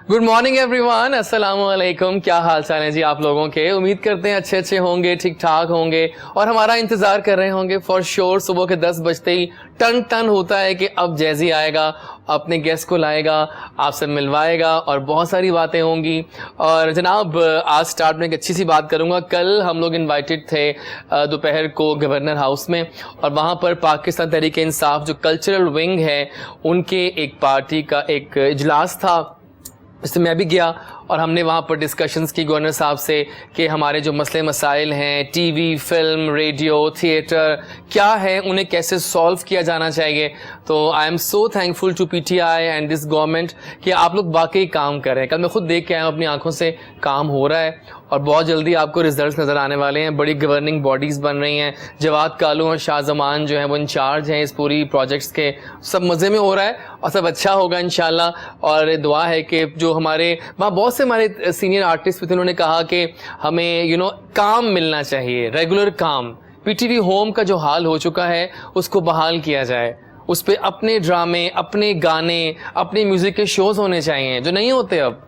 Good morning everyone, अस्सलाम वालेकुम। क्या हाल चाल है जी आप लोगों के? उम्मीद करते हैं अच्छे अच्छे होंगे, ठीक ठाक होंगे और हमारा इंतजार कर रहे होंगे फॉर श्योर। सुबह के 10 बजते ही टन टन होता है कि अब जैजी आएगा, अपने गेस्ट को लाएगा, आपसे मिलवाएगा और बहुत सारी बातें होंगी। और जनाब आज स्टार्ट में एक अच्छी सी बात करूंगा। कल हम लोग इनवाइटेड थे दोपहर को गवर्नर हाउस में, और वहाँ पर पाकिस्तान तहरीक इंसाफ जो कल्चरल विंग है उनके एक पार्टी का एक इजलास था, इससे मैं भी गया और हमने वहाँ पर डिस्कशंस की गवर्नर साहब से कि हमारे जो मसले मसाइल हैं, टीवी, फिल्म, रेडियो, थिएटर क्या है, उन्हें कैसे सॉल्व किया जाना चाहिए। तो I am so thankful to PTI and this government कि आप लोग वाकई काम कर रहे हैं। कल मैं खुद देख के आया हूँ अपनी आंखों से, काम हो रहा है और बहुत जल्दी आपको रिजल्ट्स नज़र आने वाले हैं। बड़ी गवर्निंग बॉडीज़ बन रही हैं। जवाद कालू और शाहजमान जो हैं वो इंचार्ज हैं इस पूरी प्रोजेक्ट्स के। सब मज़े में हो रहा है और सब अच्छा होगा इंशाल्लाह। और दुआ है कि जो हमारे वहाँ बहुत से हमारे सीनियर आर्टिस्ट भी थे, उन्होंने कहा कि हमें काम मिलना चाहिए, रेगुलर काम। पीटीवी होम का जो हाल हो चुका है उसको बहाल किया जाए, उस पर अपने ड्रामे, अपने गाने, अपने म्यूज़िक के शोज़ होने चाहिए जो नहीं होते। अब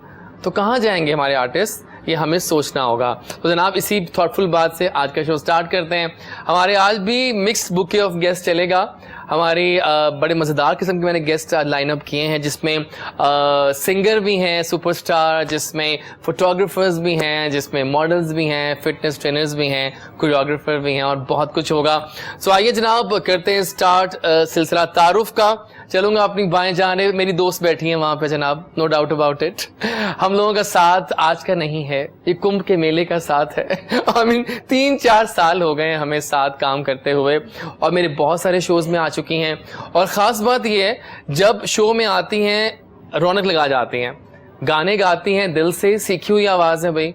तो कहाँ जाएंगे हमारे आर्टिस्ट, ये हमें सोचना होगा। तो जनाब इसी थॉटफुल बात से आज का शो स्टार्ट करते हैं। हमारे आज भी मिक्स्ड बुके ऑफ गेस्ट चलेगा। हमारी बड़े मज़ेदार किस्म के मैंने गेस्ट लाइनअप किए हैं, जिसमें सिंगर भी हैं सुपरस्टार, जिसमें फोटोग्राफर्स भी हैं, जिसमें मॉडल्स भी हैं, फिटनेस ट्रेनर्स भी हैं, कोरियोग्राफर भी हैं और बहुत कुछ होगा। सो आइए जनाब करते हैं स्टार्ट सिलसिला तारुफ का। चलूँगा अपनी बाएं जाने, मेरी दोस्त बैठी हैं वहाँ पे जनाब, नो डाउट अबाउट इट। हम लोगों का साथ आज का नहीं है, ये कुंभ के मेले का साथ है। आई मीन 3-4 साल हो गए हमें साथ काम करते हुए और मेरे बहुत सारे शोज़ में आ चुकी हैं। और ख़ास बात ये है, जब शो में आती हैं रौनक लगा जाती हैं, गाने गाती हैं दिल से, सीखी हुई आवाज़ है भाई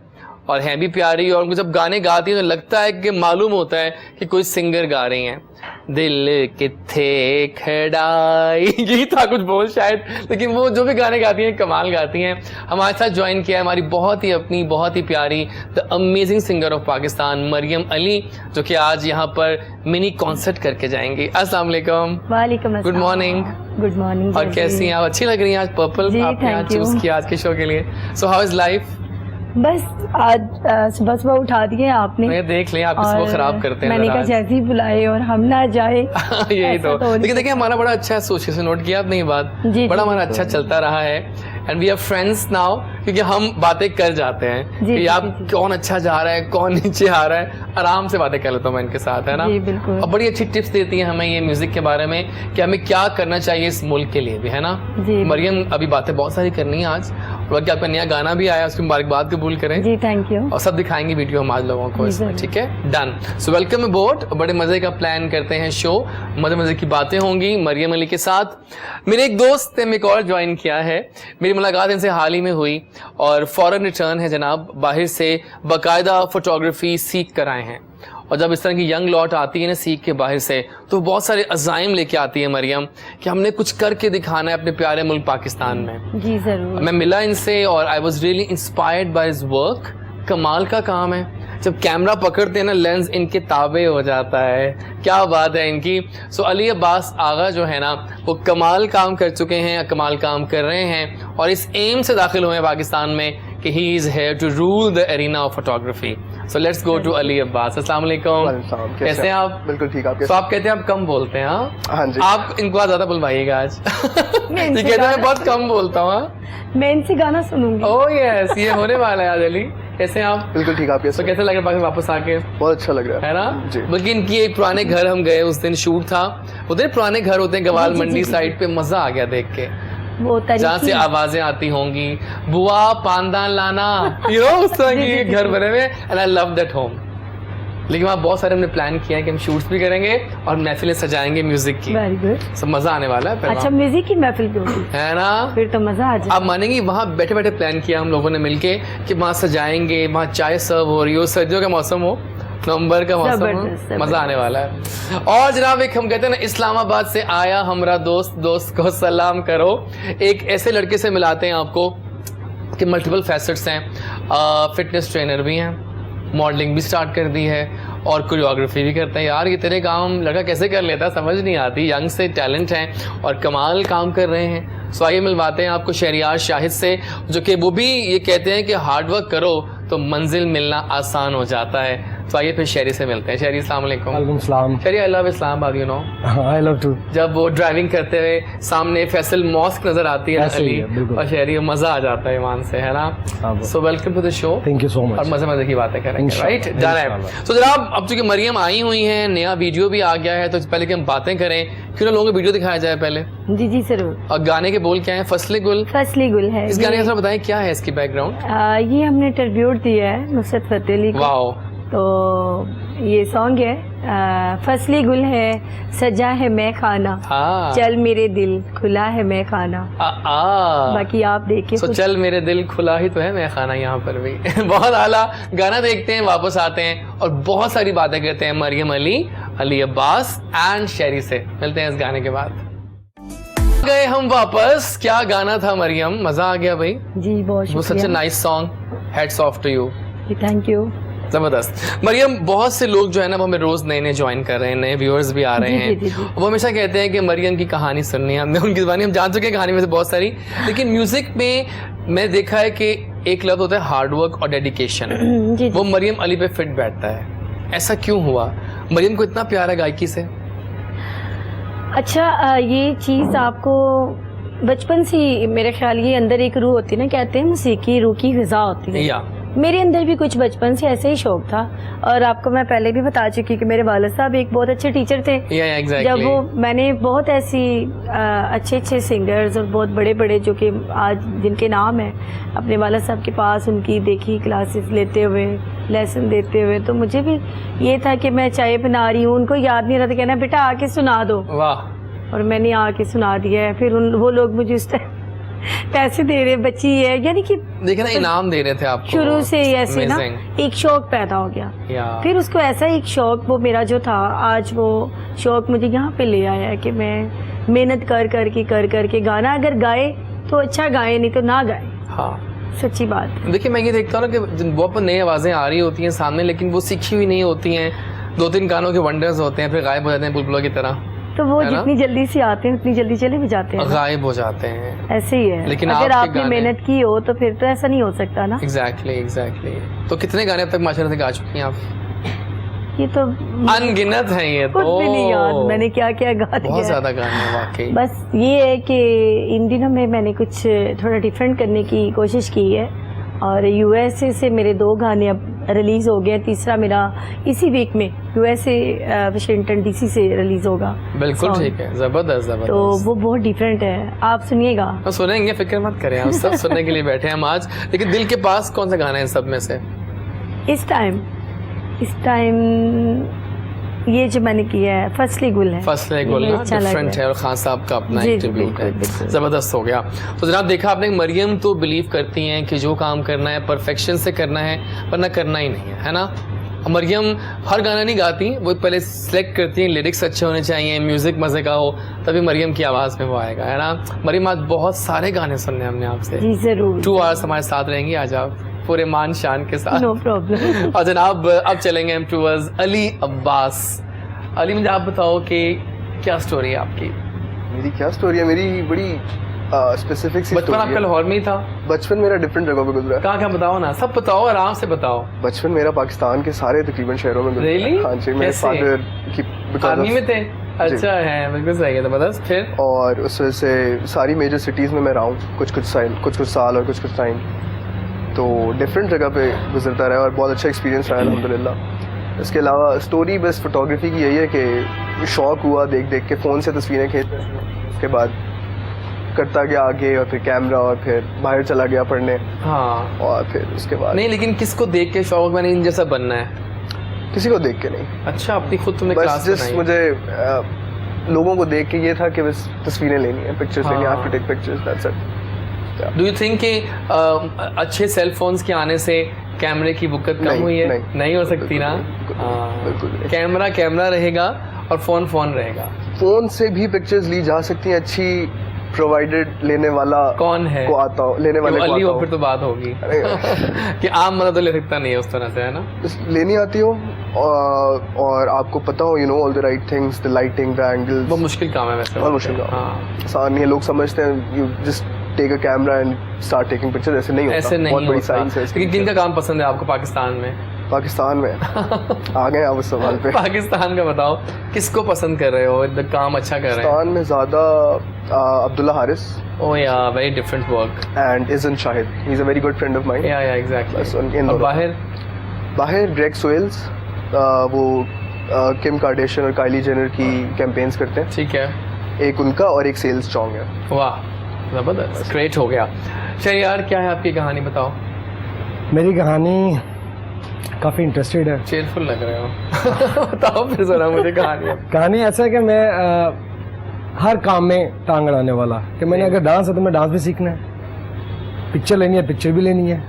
और है भी प्यारी। और जब गाने गाती हैं तो लगता है कि मालूम होता है कि कोई सिंगर गा रही हैं। दिल किथे खड़ाई, यही था कुछ बोल शायद, लेकिन वो जो भी गाने गाती हैं कमाल गाती हैं। हमारे साथ ज्वाइन किया है हमारी बहुत ही अपनी बहुत ही प्यारी the amazing singer of Pakistan Mariam Ali, जो कि आज यहाँ पर मिनी कॉन्सर्ट करके जाएंगी। अस्सलाम वालेकुम। वालेकुम अस्सलाम। Good morning. Good morning. और कैसी हैं आप? अच्छी लग रही हैं आज, पर्पल आपने आज चूज किया आज के शो के लिए। So how is life? बस आज सुबह सुबह उठा दिए आपने, मैं देख लें आप सुबह खराब करते हैं। मैंने कहा जैसे ही बुलाए और हम ना जाए। यही तो लेकिन देखिए हमारा बड़ा अच्छा सोच से नोट किया आपने ये बात, बड़ा हमारा अच्छा चलता रहा है and we are friends now, क्योंकि हम बातें कर जाते हैं कि आप कौन अच्छा जा रहा है, कौन नीचे आ रहा है, आराम से बातें कर लेता हूँ मैं इनके साथ, है ना। और बड़ी अच्छी टिप्स देती है हमें ये म्यूजिक के बारे में कि हमें क्या करना चाहिए इस मुल्क के लिए भी, है ना। मरियम अभी बातें बहुत सारी करनी है आज, बल्कि आपका नया गाना भी आया, उसकी मुबारकबाद कबूल करें जी। Thank you. और सब दिखाएंगे वीडियो हम आज लोगों को इसमें, ठीक है, डन। So welcome abode. बड़े मजे का प्लान करते हैं शो, मजे मजे की बातें होंगी मरियम अली के साथ। मेरे एक दोस्त ने एक और ज्वाइन किया है, मेरी मुलाकात इनसे हाल ही में हुई और फॉरेन रिटर्न है जनाब, बाहर से बाकायदा फोटोग्राफी सीख कर आए हैं। और जब इस तरह की यंग लॉट आती है ना सीख के बाहर से, तो बहुत सारे अज़ाइम लेके आती है मरियम कि हमने कुछ करके दिखाना है अपने प्यारे मुल्क पाकिस्तान में। जी जरूर। मैं मिला इनसे और I was really inspired by his work. कमाल का काम है, जब कैमरा पकड़ते हैं ना लेंस इनके ताबे हो जाता है, क्या बात है इनकी। सो अली अब्बास आगा जो है ना वो कमाल काम कर चुके हैं, कमाल काम कर रहे हैं और इस एम से दाखिल हुए हैं पाकिस्तान में कि he is here to rule the arena of photography. So let's go to Ali Abbas. अस्सलाम वालेकुम। कैसे हैं आप? बिल्कुल ठीक। आप? तो आप कहते हैं आप कम बोलते हैं? हाँ जी। आप इनको आज ज़्यादा बुलवाइएगा आज। ये कहते हैं मैं बहुत कम बोलता हूँ। मैं इनसे गाना सुनूंगी। ओह यस, ये होने वाला है आज अली। कैसे हैं आप? बिल्कुल ठीक। आप? तो कैसे लग रहा है वापस आके? बहुत अच्छा लग रहा है ना जी। बल्कि इनकी एक पुराने घर हम गए, उस दिन शूट था, उधर पुराने घर होते हैं गवाल मंडी साइड पे, मजा आ गया देख के, वो जहाँ से आवाजें आती होंगी, बुआ पानदान लाना, उस तरह के घर बने हुए and I love that home. लेकिन वहाँ बहुत सारे हमने प्लान किया है कि हम शूट्स भी करेंगे और महफिलें सजाएंगे म्यूजिक की। Very good. सब मजा आने वाला है। अच्छा म्यूजिक की महफिल भी होगी, है ना, फिर तो मजा आ जाए। आप मानेंगी वहाँ बैठे बैठे प्लान किया हम लोगों ने मिलके कि वहाँ सजाएंगे, वहाँ चाय सर्व हो रही हो, सर्दियों का मौसम हो, नवंबर का मौसम हो, मजा आने वाला है। और जनाब एक हम कहते हैं ना इस्लामाबाद से आया हमारा दोस्त, दोस्त को सलाम करो। एक ऐसे लड़के से मिलाते हैं आपको कि मल्टीपल फैसेट्स हैं, फिटनेस ट्रेनर भी हैं, मॉडलिंग भी स्टार्ट कर दी है और कोरियोग्राफी भी करते हैं। यार ये तेरे काम लड़का कैसे कर लेता है समझ नहीं आती, यंग से टैलेंट है और कमाल काम कर रहे हैं। सो आइए मिलवाते हैं आपको शहरियार शाहिद से, जो कि वो भी ये कहते हैं कि हार्ड वर्क करो तो मंजिल मिलना आसान हो जाता है। तो आइए फिर शहरी से मिलते हैं। शहरी अस्सलाम वालेकुम। वालेकुम सलाम। शहरी I love Islamabad, you know. I love too. जब वो ड्राइविंग करते हुए सामने फैसल मॉस्क नजर आती है ऐसे ही अली, है, बिल्कुल। और शहरी मजा आ जाता है ईमान से, है ना। So welcome to the show. Thank you so और मच। मजे मजे की बातें करेंगे, इंशाल्लाह, राइट। डन है। इंशाल्लाह। तो जनाब अब चूंकि मरियम आई हुई हैं, नया वीडियो भी आ गया है, तो पहले कि हम बातें करें क्यों ना लोगों को वीडियो दिखाया जाए पहले। जी जी जरूर। और गाने के बोल क्या है? फसले गुल। फसली गुल है इस गाने का थोड़ा बताएं क्या है इसकी बैकग्राउंड। ये हमने ट्रिब्यूट दिया है नुसरत फतेह अली को। वाओ। तो ये सॉन्ग है फसली गुल है, सजा है मैं खाना, हाँ। चल मेरे दिल खुला है मैं खाना। बाकी आप देखिए। सो चल मेरे दिल खुला ही तो है मैं खाना यहाँ पर भी। बहुत आला गाना देखते हैं, वापस आते हैं और बहुत सारी बातें करते हैं मरियम अली, अली अब्बास एंड शहरी से। मिलते हैं इस गाने के बाद। गए हम वापस। क्या गाना था मरियम, मजा आ गया भाई। जी बहुत वो सच शुक्रिया। Nice song, heads off to you. जी थैंक यू। जबरदस्त। मरियम, बहुत से लोग जो है ना वो हमें रोज नए नए ज्वाइन कर रहे हैं, नए व्यूअर्स भी आ रहे जी, हैं। जी, जी, जी। वो हमेशा कहते हैं कि मरियम की कहानी सुननी है, हमने उनकी जुबानी हम जान चुके हैं कहानी में से बहुत सारी, लेकिन म्यूजिक में मैं देखा है कि एक लफ्ज होता है हार्डवर्क और डेडिकेशन। जी वो जी। मरियम अली पे फिट बैठता है। ऐसा क्यों हुआ? मरियम को इतना प्यार है गायकी से। अच्छा ये चीज़ आपको बचपन से ही, मेरे ख्याल ये अंदर एक रूह होती है ना, कहते हैं मौसीकी रूह की ग़िज़ा होती है। या मेरे अंदर भी कुछ बचपन से ऐसे ही शौक था। और आपको मैं पहले भी बता चुकी कि मेरे वालिद साहब एक बहुत अच्छे टीचर थे। एग्जैक्टली। जब वो मैंने बहुत ऐसी अच्छे अच्छे सिंगर्स और बहुत बड़े बड़े जो कि आज जिनके नाम हैं, अपने वालिद साहब के पास उनकी देखी क्लासेस लेते हुए, लेसन देते हुए, तो मुझे भी ये था कि मैं चाय बना रही हूँ, उनको याद नहीं रहा था, कहना बेटा आके सुना दो। वाह। और मैंने आके सुना दिया है। फिर वो लोग मुझे उस टाइम पैसे दे रहे, बच्ची है, यानी कि देखे ना इनाम दे रहे थे आपको शुरू से ही ऐसे ना Amazing। एक शौक पैदा हो गया। या फिर उसको ऐसा एक शौक, वो मेरा जो था, आज वो शौक मुझे यहाँ पे ले आया है कि मैं मेहनत कर के गाना अगर गाए तो अच्छा गाए, नहीं तो ना गाए। हाँ सच्ची बात। देखिए मैं ये देखता हूँ ना कि बहुत नई आवाज़ें आ रही होती हैं सामने, लेकिन वो सीखी हुई नहीं होती हैं। 2-3 गानों के वंडर्स होते हैं, फिर गायब हो जाते हैं बुलबुलों की तरह। तो वो है ना? जितनी जल्दी से आते हैं उतनी जल्दी चले भी जाते हैं ना। गायब हो जाते हैं। ऐसे ही है। लेकिन अगर आपके आपने गाने- मेहनत की हो तो फिर तो ऐसा नहीं हो सकता ना। एग्जैक्टली। तो कितने गाने अब तक माशाल्लाह से गा चुकी हैं आप? ये तो अनगिनत हैं ये खुद तो। भी नहीं याद मैंने क्या क्या गा दिया बहुत है। ज्यादा गाने हैं वाकई। बस ये है कि इन दिनों में मैंने कुछ थोड़ा डिफरेंट करने की कोशिश की है, और यूएसए से मेरे 2 गाने अब रिलीज़ हो गए। तीसरा मेरा इसी वीक में यूएसए वाशिंगटन डीसी से रिलीज़ होगा। बिल्कुल song। ठीक है, जबरदस्त तो जबरदस्त। वो बहुत डिफरेंट है, आप सुनिएगा। तो सुनेंगे, फिक्र मत करें, हम सब सुनने के लिए बैठे हैं हम आज। लेकिन दिल के पास कौन सा गाना है इन सब में से? इस टाइम ये जो मैंने किया है फसली गुल है। फसले गुल ये ना अच्छा लग डिफरेंट रहा है, और खान साहब का अपना जी, एक जी, ट्रिब्यूट है। बिल्कुल, बिल्कुल। ज़बरदस्त हो गया। तो जनाब देखा आपने, मरियम तो बिलीव करती हैं कि जो काम करना है परफेक्शन से करना है, वरना करना ही नहीं है ना। मरियम हर गाना नहीं गाती, वो पहले सिलेक्ट करती हैं, लिरिक्स अच्छे होने चाहिए, म्यूज़िक मज़े का हो, तभी मरियम की आवाज़ में वो आएगा, है ना। मरियम आज बहुत सारे गाने सुनने हमने आपसे। जी जरूर। 2 आवर्स हमारे साथ रहेंगी आज आप, पूरे मान शान के साथ। No problem. और जनाब अब चलेंगे हम टूवर्ड्स अली अब्बास। अली मुझे आप बताओ कि क्या स्टोरी है आपकी? मेरी क्या स्टोरी है? मेरी बड़ी स्पेसिफिक सी बचपन स्टोरी आपका है। लाहौर में ही था? बचपन मेरा डिफरेंट जगह पे गुजरा है। कहाँ बताओ ना, सब बताओ, आराम से बताओ। बचपन मेरा पाकिस्तान के सारे तकरीबन शहरों में गुजरा है। Really? हाँ जी, मेरे कैसे? फादर की because आर्मी of- में थे? अच्छा है, बिल्कुल सही है। जबरदस्त। फिर और उस वजह से सारी मेजर सिटीज़ में मैं रहा हूँ कुछ कुछ साल और कुछ टाइम, तो डिफरेंट जगह पे गुजरता रहा और बहुत अच्छा एक्सपीरियंस रहा अल्हम्दुलिल्लाह। इसके अलावा स्टोरी बस फोटोग्राफी की यही है कि शौक़ हुआ देख के फ़ोन से तस्वीरें खींच, उसके बाद करता गया आगे, और फिर कैमरा, और फिर बाहर चला गया पढ़ने, हाँ। और फिर उसके बाद नहीं, लेकिन किसको देख के शौक मैंने इन जैसा बनना है? किसी को देख के नहीं, अच्छा, अपनी खुद तुमने बस क्लास जिस बनाई? मुझे लोगों को देख के ये था कि बस तस्वीरें लेनी है, पिक्चर्स लेनी है, हाँ। I have to take pictures, that's it। Do you think कि अच्छे सेल फोन्स के आने से कैमरे की बुकत कम नहीं, हुई है? नहीं। हो सकती ना। बिल्कुल नहीं। कैमरा रहेगा और फोन रहेगा। फ़ोन से भी पिक्चर्स ली जा सकती हैं अच्छी, प्रोवाइडेड लेने वाला कौन है को आता हो, लेने वाले क्यों को अली आता हो फिर तो बात होगी कि आम मदद तो ले सकता नहीं है उस तरह से, है ना? लेनी आती हो और आपको पता हो, you know, all the right things, the lighting, the angles. बहुत मुश्किल काम है वैसे। बहुत मुश्किल काम। हाँ, आसान नहीं है, लोग समझते हैं you just take a camera and start taking picture, ऐसे नहीं होता। ऐसे नहीं बहुत बड़ी होता। साइंस है इसके लेकिन पीछे। किनका काम पसंद है आपको पाकिस्तान में? पाकिस्तान में आ गए आप उस सवाल पे। पाकिस्तान का बताओ, किसको पसंद कर रहे हो, काम अच्छा कर रहे हैं? पाकिस्तान में ज़्यादा अब्दुल्ला हारिस ओह या, very different work. And isn't Shahid, he is a very good friend of mine. या एग्जैक्टली। बस इन और दोनों। बाहर ग्रेग सोएल्स, वो किम कार्डेशियन और काइली जेनर की कैंपेन्स करते हैं। ठीक है, एक उनका और एक सेल्स चोंग है। वाह ज़बरदस्त, ग्रेट हो गया। चलिए यार, क्या है आपकी कहानी, बताओ। मेरी कहानी काफ़ी इंटरेस्टेड है। चेयरफुल लग रहे हो बताओ फिर ज़रा मुझे कहानी। कहानी ऐसा है कि मैं हर काम में टांग अड़ाने वाला, कि मैंने अगर डांस है तो मैं डांस भी सीखना है, पिक्चर लेनी है पिक्चर भी लेनी है,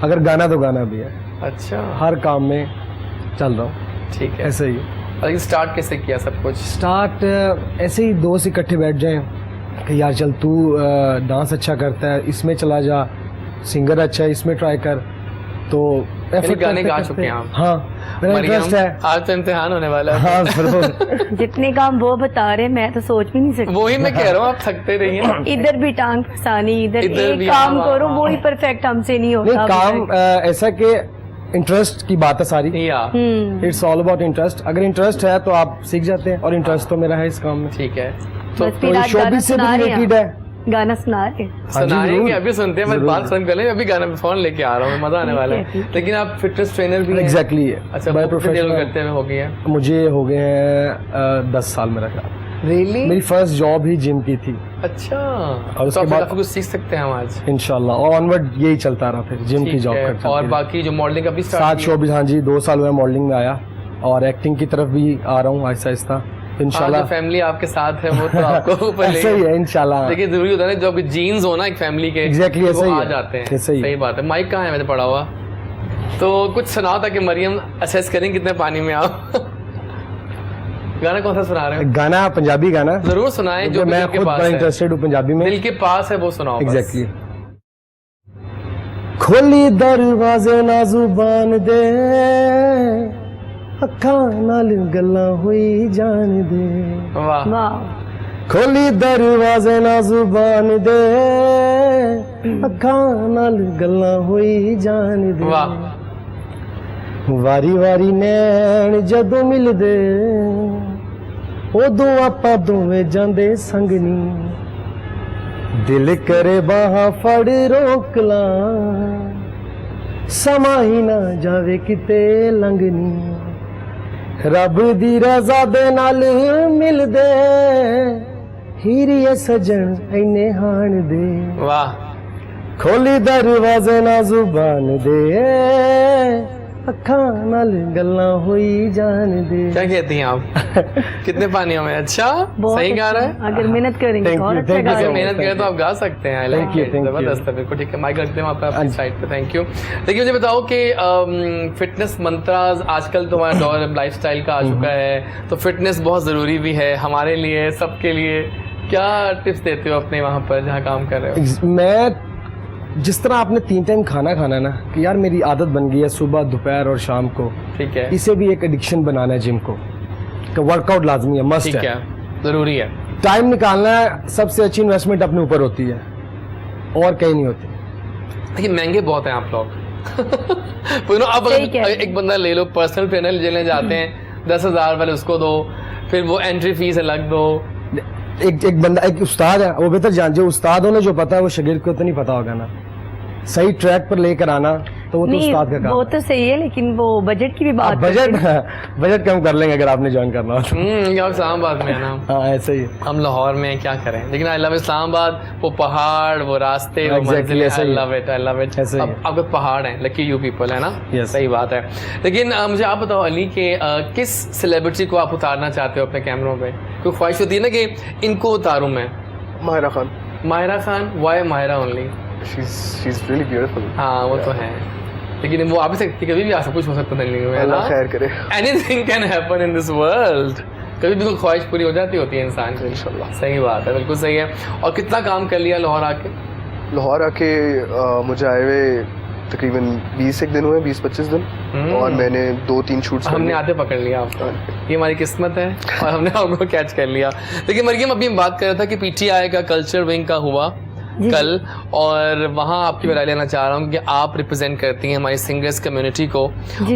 अगर गाना तो गाना भी है। अच्छा, हर काम में चल रहा हूँ, ठीक है। ऐसे ही। लेकिन स्टार्ट कैसे किया सब कुछ? स्टार्ट ऐसे ही दोस्त इकट्ठे बैठ जाएं कि यार चल तू डांस अच्छा करता है, इसमें चला जा, सिंगर अच्छा है, इसमें ट्राई कर। तो effort गाने करते गा करते- चुके हैं आप? हाँ, मेरा मरियम, इंटरेस्ट है। आज तो इम्तिहान होने वाला है। हाँ जरूर। जितने काम वो बता रहे मैं तो सोच भी नहीं सकती। वही मैं कह रहा हूँ, आप थकते रहिए। इधर भी टांग फसानी, इधर इधर एक भी, काम हाँ, करो, हाँ, वो ही हाँ। परफेक्ट हमसे नहीं होता। नहीं, काम ऐसा कि इंटरेस्ट की बात है सारी। या इट्स ऑल अबाउट इंटरेस्ट। अगर इंटरेस्ट है तो आप सीख जाते हैं, और इंटरेस्ट तो मेरा है इस काम में। ठीक है, बस फिर तो आज शो गाना भी से सुना रहे रिलेटेड हैं है। आप? गाना सुना रहे हैं? हाँ जी, सुनाएंगे, जरूर। अभी सुनते हैं, मैं जरूर। बात सुन कर लें, अभी गाना में फोन लेके आ रहा हूँ, मजा आने वाला ठीक है, है। ठीक लेकिन आप फिटनेस ट्रेनर भी हैं? एग्जैक्टली। अच्छा, बाय वो कितने देर में प्रोफेशनल करते हुए हो गई है? मुझे हो गए हैं 10 साल मेरा ख्याल। रियली? मेरी फर्स्ट जॉब ही जिम की थी, अच्छा, और तो उसके आप बाद- काफी कुछ सीख सकते हैं हम आज। इंशाल्लाह। और ऑनवर्ड यही चलता रहा, फिर जिम की ठीक जॉब है, करता और बाकी जो मॉडलिंग का भी साथ स्टार्ट शो भी। हाँ जी, 2 साल हुए मॉडलिंग में आया, और एक्टिंग की तरफ भी आ रहा हूँ आहिस्ता आहिस्ता इंशाल्लाह। फैमिली आपके साथ है वो तो आपको ऊपर ले ऐसा ही है इंशाल्लाह। देखिए, जरूरी होता है ना, जो आपके जीन्स हो ना एक फैमिली के, Exactly, ऐसा वो ही आ है। जाते हैं। ऐसा ही है। सही बात है। माइक कहाँ है, मैंने पढ़ा हुआ? तो कुछ सुनाओ ताकि मरियम असेस करें कितने पानी में आप। गाना कौन सा सुना रहे हो? गाना पंजाबी गाना, जरूर सुनाएं, जो भी मैं दिल के खुद पास बड़ा है। इंटरेस्टेड हूँ पंजाबी में। दिल के पास है वो सुनाओ बस। एग्जैक्टली। खोली दरवाजे ना जुबान दे, अखां नाल गल्लां होई जान दे। वाह, वाह, खोली दरवाजे ना जुबान दे, अखां नाल गल्लां होई जान दे। वाह। वारी वारी नैन जदों मिलदे, उदों आपां दोवें जांदे संग नी। दिल करे बाहां फड़ रोक लां, समा ही ना जावे किते लंघनी। रब दी रज़ा दे नाल मिलदे, हीरिए सजन इन्ने हाण दे। वाह, खोली दरवाजे ना जुबान दे, अखां नाल गल्लां होई जान दे। क्या कहती हैं आप? कितने पानियों में? अच्छा, बहुत सही गा अच्छा। रहा है। अगर मेहनत करेंगे Thank तो और you, अच्छा thank you गा अगर so लेंगे। मेहनत करें तो आप गा सकते हैं। Thank you, thank you. जबरदस्त है, बिल्कुल ठीक है। माइक रखते हैं वहाँ पे अपनी साइड पे। Thank you. लेकिन मुझे बताओ कि फिटनेस मंत्राज आजकल तुम्हारा दौर लाइफस्टाइल का आ चुका है, तो फिटनेस बहुत ज़रूरी भी है हमारे लिए, सबके लिए। क्या टिप्स देते हो अपने वहाँ पर जहाँ काम कर रहे हो? मैं जिस तरह आपने 3 टाइम खाना खाना है ना, कि यार मेरी आदत बन गई है सुबह दोपहर और शाम को, ठीक है, इसे भी एक एडिक्शन बनाना है जिम को, कि वर्कआउट लाजमी है, मस्ट ठीक है। है, ज़रूरी है। टाइम निकालना है, सबसे अच्छी इन्वेस्टमेंट अपने ऊपर होती है, और कहीं नहीं होती। देखिए, महंगे बहुत हैं आप लोग। अब सही कह अगर रहे हैं। एक बंदा ले लो, पर्सनल ट्रेनर लेने जाते हैं, 10,000 वाले उसको दो, फिर वो एंट्री फीस अलग दो। एक बंदा, एक उस्ताद है, वो बेहतर जान, जो उस्ताद होने जो पता है वो शागिर्द को तो नहीं पता होगा ना। सही ट्रैक पर लेकर आना तो वो तो नहीं, उस्ताद का काम वो है। तो सही है, लेकिन वो बजट की भी बात बजट करते हैं। बजट कम कर लेंगे अगर आपने ज्वाइन करना हो तो। ये इस्लामाबाद में है ना, हाँ ऐसे ही है। हम लाहौर में हैं, क्या करें। लेकिन आई लव इस्लामाबाद, वो पहाड़, वो रास्ते, वो Exactly, मंजिलें, ऐसा आई ही है। Love it, I love it. ऐसा ही है। आपके पहाड़ हैं, लकी यू पीपल, है ना? Yes. सही बात है। लेकिन मुझे आप बताओ अली के किस सेलिब्रिटी को आप उतारना चाहते हो अपने कैमरों पे? कोई ख्वाहिश होती है ना कि इनको उतारूं मैं? Mahira Khan, Mahira Khan. Why Mahira only? she's really beautiful. हाँ, वो तो है, लेकिन वो आ भी सकती, कभी भी आ सब कुछ हो सकता है दिल्ली में, है ना? अल्लाह खैर करे। Anything can happen in this world. कभी भी कोई ख्वाहिश पूरी हो जाती होती है इंसान की। इंशाल्लाह। सही बात है, बिल्कुल सही है। और कितना काम कर लिया लाहौर आके? लाहौर आके मुझे आए हुए तकरीबन 20 एक दिन हुए, 20-25 दिन, और मैंने 2-3 शूट्स हमने आते पकड़ लिया आपको, ये हमारी किस्मत है और हमने आपको कैच कर लिया। लेकिन मरियम अभी हम बात कर रहा था कि पीटीआई का कल्चर विंग का हुआ कल, और वहाँ आपकी राय लेना चाह रहा हूँ कि आप रिप्रेजेंट करती हैं हमारी सिंगर्स कम्युनिटी को,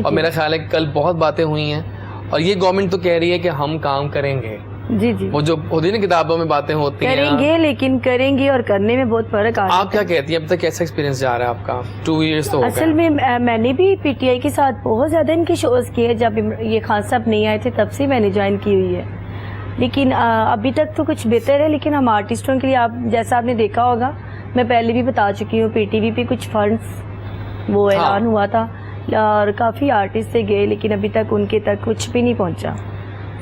और मेरा ख्याल है कल बहुत बातें हुई हैं और ये गवर्नमेंट तो कह रही है कि हम काम करेंगे। जी जी, वो जो होती है ना किताबों में बातें होती हैं, करेंगे, लेकिन करेंगे और करने में बहुत फर्क आ रहा है। आप क्या कहती हैं? अब तक कैसा एक्सपीरियंस जा रहा है आपका? 2 इयर्स तो हो गए। असल में मैंने भी पीटीआई के साथ बहुत ज़्यादा इनके शोज़ किए, जब ये खान साहब नहीं आए थे तब से मैंने ज्वाइन की हुई है, लेकिन अभी तक तो कुछ बेहतर है। लेकिन हम आर्टिस्टों के लिए, आप जैसा आपने देखा होगा, मैं पहले भी बता चुकी हूँ, पीटीवी पे कुछ फंड्स वो ऐलान हुआ था और काफ़ी आर्टिस्ट से गए, लेकिन अभी तक उनके तक कुछ भी नहीं पहुँचा।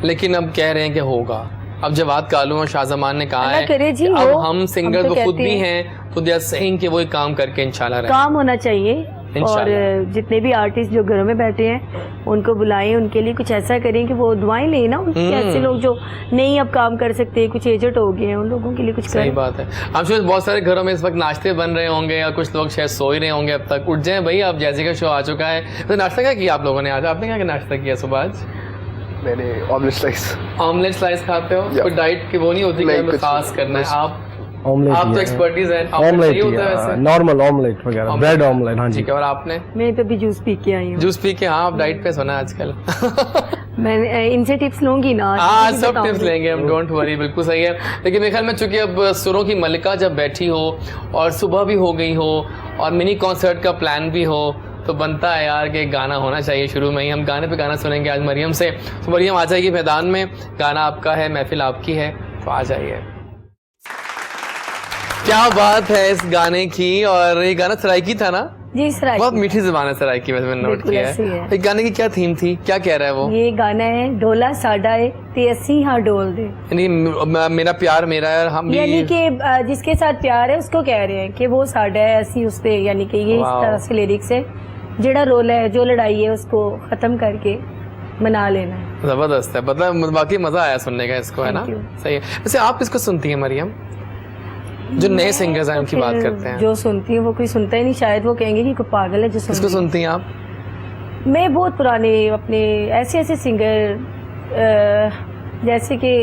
लेकिन अब कह रहे हैं कि होगा। अब जवाद कालू और शाहजमान ने कहा है करे जी, कि अब हो, हम सिंगर हम तो तो खुद कहते भी हैं, तो दे आर सेइंग कि वो एक काम करके इंशाल्लाह रहें। काम होना चाहिए, और इंशाल्लाह। जितने भी आर्टिस्ट जो घरों में बैठे हैं उनको बुलाएं, उनके लिए कुछ ऐसा करें कि वो दुआएं लें ना, ऐसे लोग जो नहीं अब काम कर सकते, कुछ एजेड हो गए हैं, उन लोगों के लिए कुछ सही करें। बात है। हम शायद बहुत सारे घरों में इस वक्त नाश्ते बन रहे होंगे, या कुछ लोग शायद सो ही रहे होंगे अब तक। उठ जाएं भाई, अब जैसे का शो आ चुका है। तो नाश्ता क्या किया आप लोगों ने आज? आपने क्या नाश्ता किया सुबह आज? मैंने ऑमलेट स्लाइस। ऑमलेट स्लाइस खाते हो? कोई डाइट की वो नहीं होती कि नहीं, हमें कुछ खास नहीं, करना है? बस आप तो एक्सपर्टीज है। ऑमलेट, होता है वैसे? नॉर्मल ऑमलेट वगैरह, ब्रेड ऑमलेट। हाँ जी। ठीक है। और आपने? मैं तो भी जूस पी के आई हूँ। जूस पी के? हाँ, आप डाइट पे सोना आजकल। मैं इनसे टिप्स लूंगी ना, हाँ, मुझे सब बताऊंगी। टिप्स लेंगे हम, डोंट वरी, बिल्कुल सही है। लेकिन मेरे ख्याल में चूंकि अब सुरों की मलिका जब बैठी हो और सुबह भी हो गई हो और मिनी कॉन्सर्ट का प्लान भी हो, तो बनता है यार कि गाना होना चाहिए शुरू में ही। हम गाने पे गाना सुनेंगे आज मरियम से। तो मरियम आ जाएगी मैदान में, गाना आपका है, महफिल आपकी है, तो आ जाइए। क्या बात है इस गाने की। और ये गाना सराइकी था ना? जी सराइकी। बहुत मीठी जुबान है सराइकी, वैसे मैंने नोट बिल्कुल किया ऐसी है। है। गाने की क्या थीम थी, क्या कह रहा है वो? ये गाना है डोला साडा है ते असी हाँ डोल दे, यानी मेरा प्यार मेरा है, हम भी, यानी कि जिसके साथ प्यार है उसको कह रहे हैं कि वो साडा है असी उस पे, यानी कि ये इस वाह। तरह से लिरिक्स है, जेड़ा रोल है, जो लड़ाई है उसको खत्म करके मना लेना है। जबरदस्त है, मतलब बाकी मजा आया सुनने का इसको, है ना? Thank you। सही है। वैसे आप किसको सुनती हैं मरियम? जो नए सिंगर्स हैं उनकी तो बात फिर करते हैं। जो सुनती है वो कोई सुनता ही नहीं, शायद वो कहेंगे कि कोई पागल है जो सुन किसको रही है। सुनती हैं आप? मैं बहुत पुराने अपने ऐसे सिंगर, जैसे कि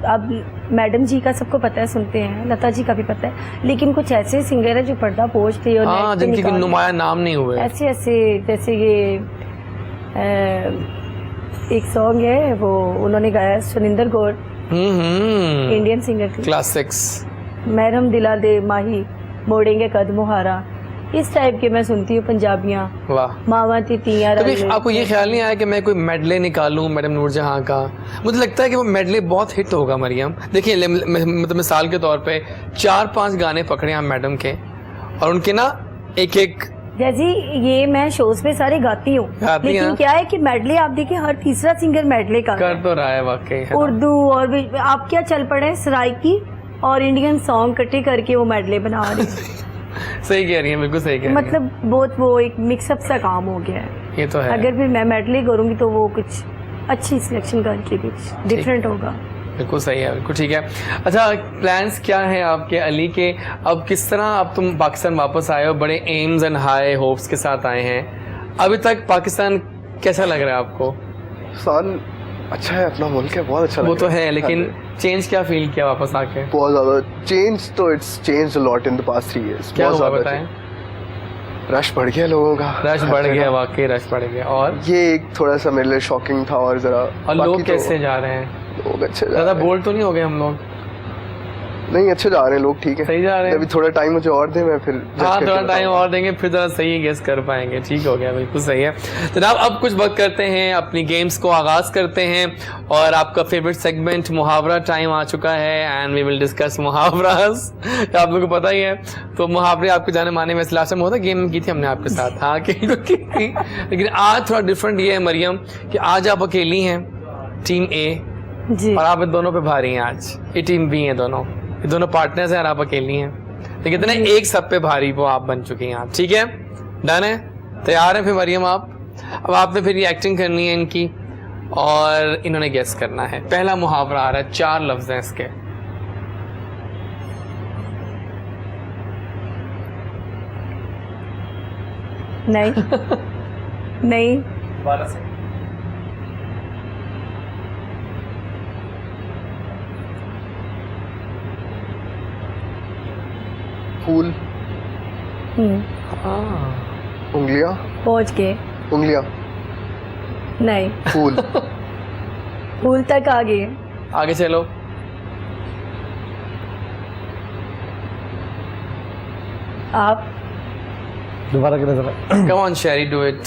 अब मैडम जी का सबको पता है, सुनते हैं, लता जी का भी पता है, लेकिन कुछ ऐसे सिंगर है जो पर्दा पोछ थे और हाँ, नेट पे जिनके निकाल- नुमाया नाम नहीं हुए। ऐसे जैसे ये एक सॉन्ग है वो उन्होंने गाया, सुनिंदर गौर, इंडियन सिंगर थी, क्लासिक्स। महरम दिला दे माही मोड़ेंगे कदमों हारा, इस टाइप के मैं सुनती हूँ पंजाबियाँ। वाह। मावा तितियाँ कभी आपको ये ख्याल नहीं आया कि मैं कोई मेडले निकालूं मैडम नूरजहां का? मुझे लगता है कि वो मेडले बहुत हिट होगा मरियम। देखिए, मतलब मिसाल के तौर पे 4-5 गाने पकड़े हम मैडम के, और उनके ना एक जैसे ये मैं शोज पे सारे गाती हूँ, गाती लेकिन हैं। क्या है कि मेडले आप देखिए हर तीसरा सिंगर मेडले का कर तो रहा है वाकई, है ना? उर्दू और भी आप क्या चल पड़े हैं, सराइकी और इंडियन सॉन्ग इकट्ठे करके वो मेडले बना रहे हैं। सही कह रही है, बिल्कुल सही कह रही है। मतलब बहुत वो एक मिक्सअप सा काम हो गया है। ये तो है। अगर फिर मैं मेडले करूंगी तो वो कुछ अच्छी सिलेक्शन करके कुछ डिफरेंट होगा। बिल्कुल सही है, बिल्कुल ठीक है। अच्छा, प्लान्स क्या हैं आपके अली के? अब किस तरह, अब तुम पाकिस्तान वापस आए हो, बड़े एम्स एंड हाई होप्स के साथ आए हैं। अभी तक पाकिस्तान कैसा लग रहा है आपको? पाकिस्तान अच्छा है, अपना मुल्क है, बहुत अच्छा वो लग तो रहा है, लेकिन चेंज क्या फील किया वापस आके? बहुत ज़्यादा चेंज, तो it's change a lot in the past 3 years। क्या बहुत हुआ ज़्यादा बताएं? रश बढ़ गया लोगों का, रश बढ़ गया, वाकई रश बढ़ गया। और ये एक थोड़ा सा मेरे लिए शॉकिंग था। और ज़रा और बाकी लोग तो कैसे जा रहे हैं? लोग अच्छे जा ज़्यादा रहे हैं। बोल्ड तो नहीं हो गए हम लोग? नहीं, अच्छे जा रहे हैं लोग, ठीक है, सही जा रहे हैं। अभी थोड़ा टाइम मुझे और दे, मैं फिर judge हाँ, करके थोड़ा टाइम बताऊंगा। और देंगे, फिर ज़रा सही गेस कर पाएंगे। ठीक हो गया, बिल्कुल सही है जनाब। अब कुछ वक्त करते हैं, अपनी गेम्स को आगाज़ करते हैं, और आपका फेवरेट सेगमेंट मुहावरा टाइम आ चुका है, एंड वी विल डिस्कस मुहावरास। आप लोगों को पता ही है, तो मुहावरे आपको जाने माने में लास्ट टाइम होता गेम की थी हमने आपके साथ, हाँ की थी। लेकिन आज थोड़ा डिफरेंट ये है मरियम कि आज आप अकेली हैं, टीम ए, जी और आप इन दोनों पे भारी हैं। आज ये टीम बी है, दोनों ये दोनों पार्टनर्स हैं और आप अकेली हैं, तो कितने एक सब पे भारी वो आप बन चुकी हैं आप। ठीक है, डन है, तैयार है फिर मरियम आप? अब आपने फिर ये एक्टिंग करनी है इनकी, और इन्होंने गेस करना है। पहला मुहावरा आ रहा है, 4 लफ्ज हैं इसके। नहीं नहीं 12 से फूल, उंगलियां, पहुंच गए। उंगलियां, नहीं, फूल, फूल तक आ गए। आगे चलो। आप दोबारा करना जरा। Come on Sheri, do it.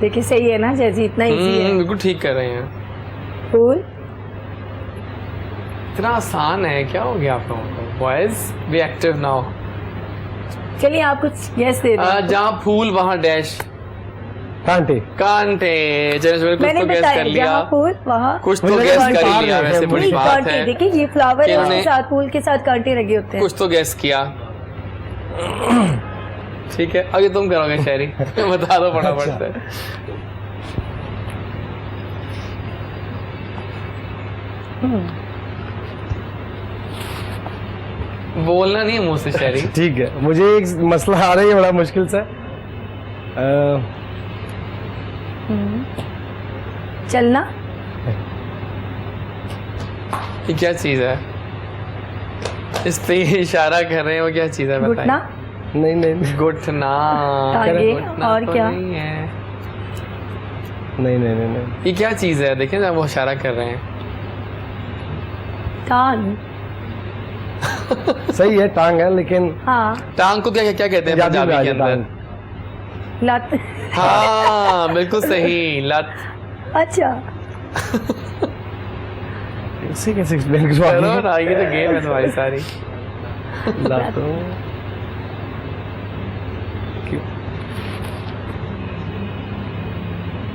देखिए सही है ना जैसी, इतना इजी है। बिल्कुल ठीक कर रहे हैं। फूल, इतना आसान है, क्या हो गया आप लोगों को? Boys be active now. चलिए आप कुछ गेस दे दें। जहाँ फूल वहाँ डैश, कांटे। कांटे। चलिए कुछ मैंने तो गेस बताया कर लिया, जहाँ फूल वहाँ कुछ तो मुझे गेस लगा कर ही कांटे लिया, हैं, वैसे बड़ी नहीं, बात कांटे। है। देखिए ये फ्लावर है, इन्होंने- उसके साथ फूल के साथ कांटे लगे होते हैं। कुछ तो गेस किया। ठीक है, आगे तुम करोगे शेरी। बता दो फटाफट अच्छा। से। बोलना नहीं है मुंह से शेरी। ठीक है, मुझे एक मसला आ रही है बड़ा मुश्किल से। चलना, ये क्या चीज है? इस पे इशारा कर रहे हैं, वो क्या चीज है घुटना, बताइए। नहीं नहीं नहीं घुटना। आगे घुटना और तो क्या? नहीं है। नहीं नहीं नहीं नहीं। ये क्या चीज है? देखें ना, वो इशारा कर रहे हैं। टांग। सही है, टांग है, लेकिन हाँ, टांग को क्या क्या कहते हैं पंजाबी में पंजाबी आ के जाए अंदर? टांग। लत। हाँ बिल्कुल सही, लत। अच्छा, इसे कैसे एक्सप्लेन चलो करवाएंगे? ना, ये तो गेम है तुम्हारी सारी। लातों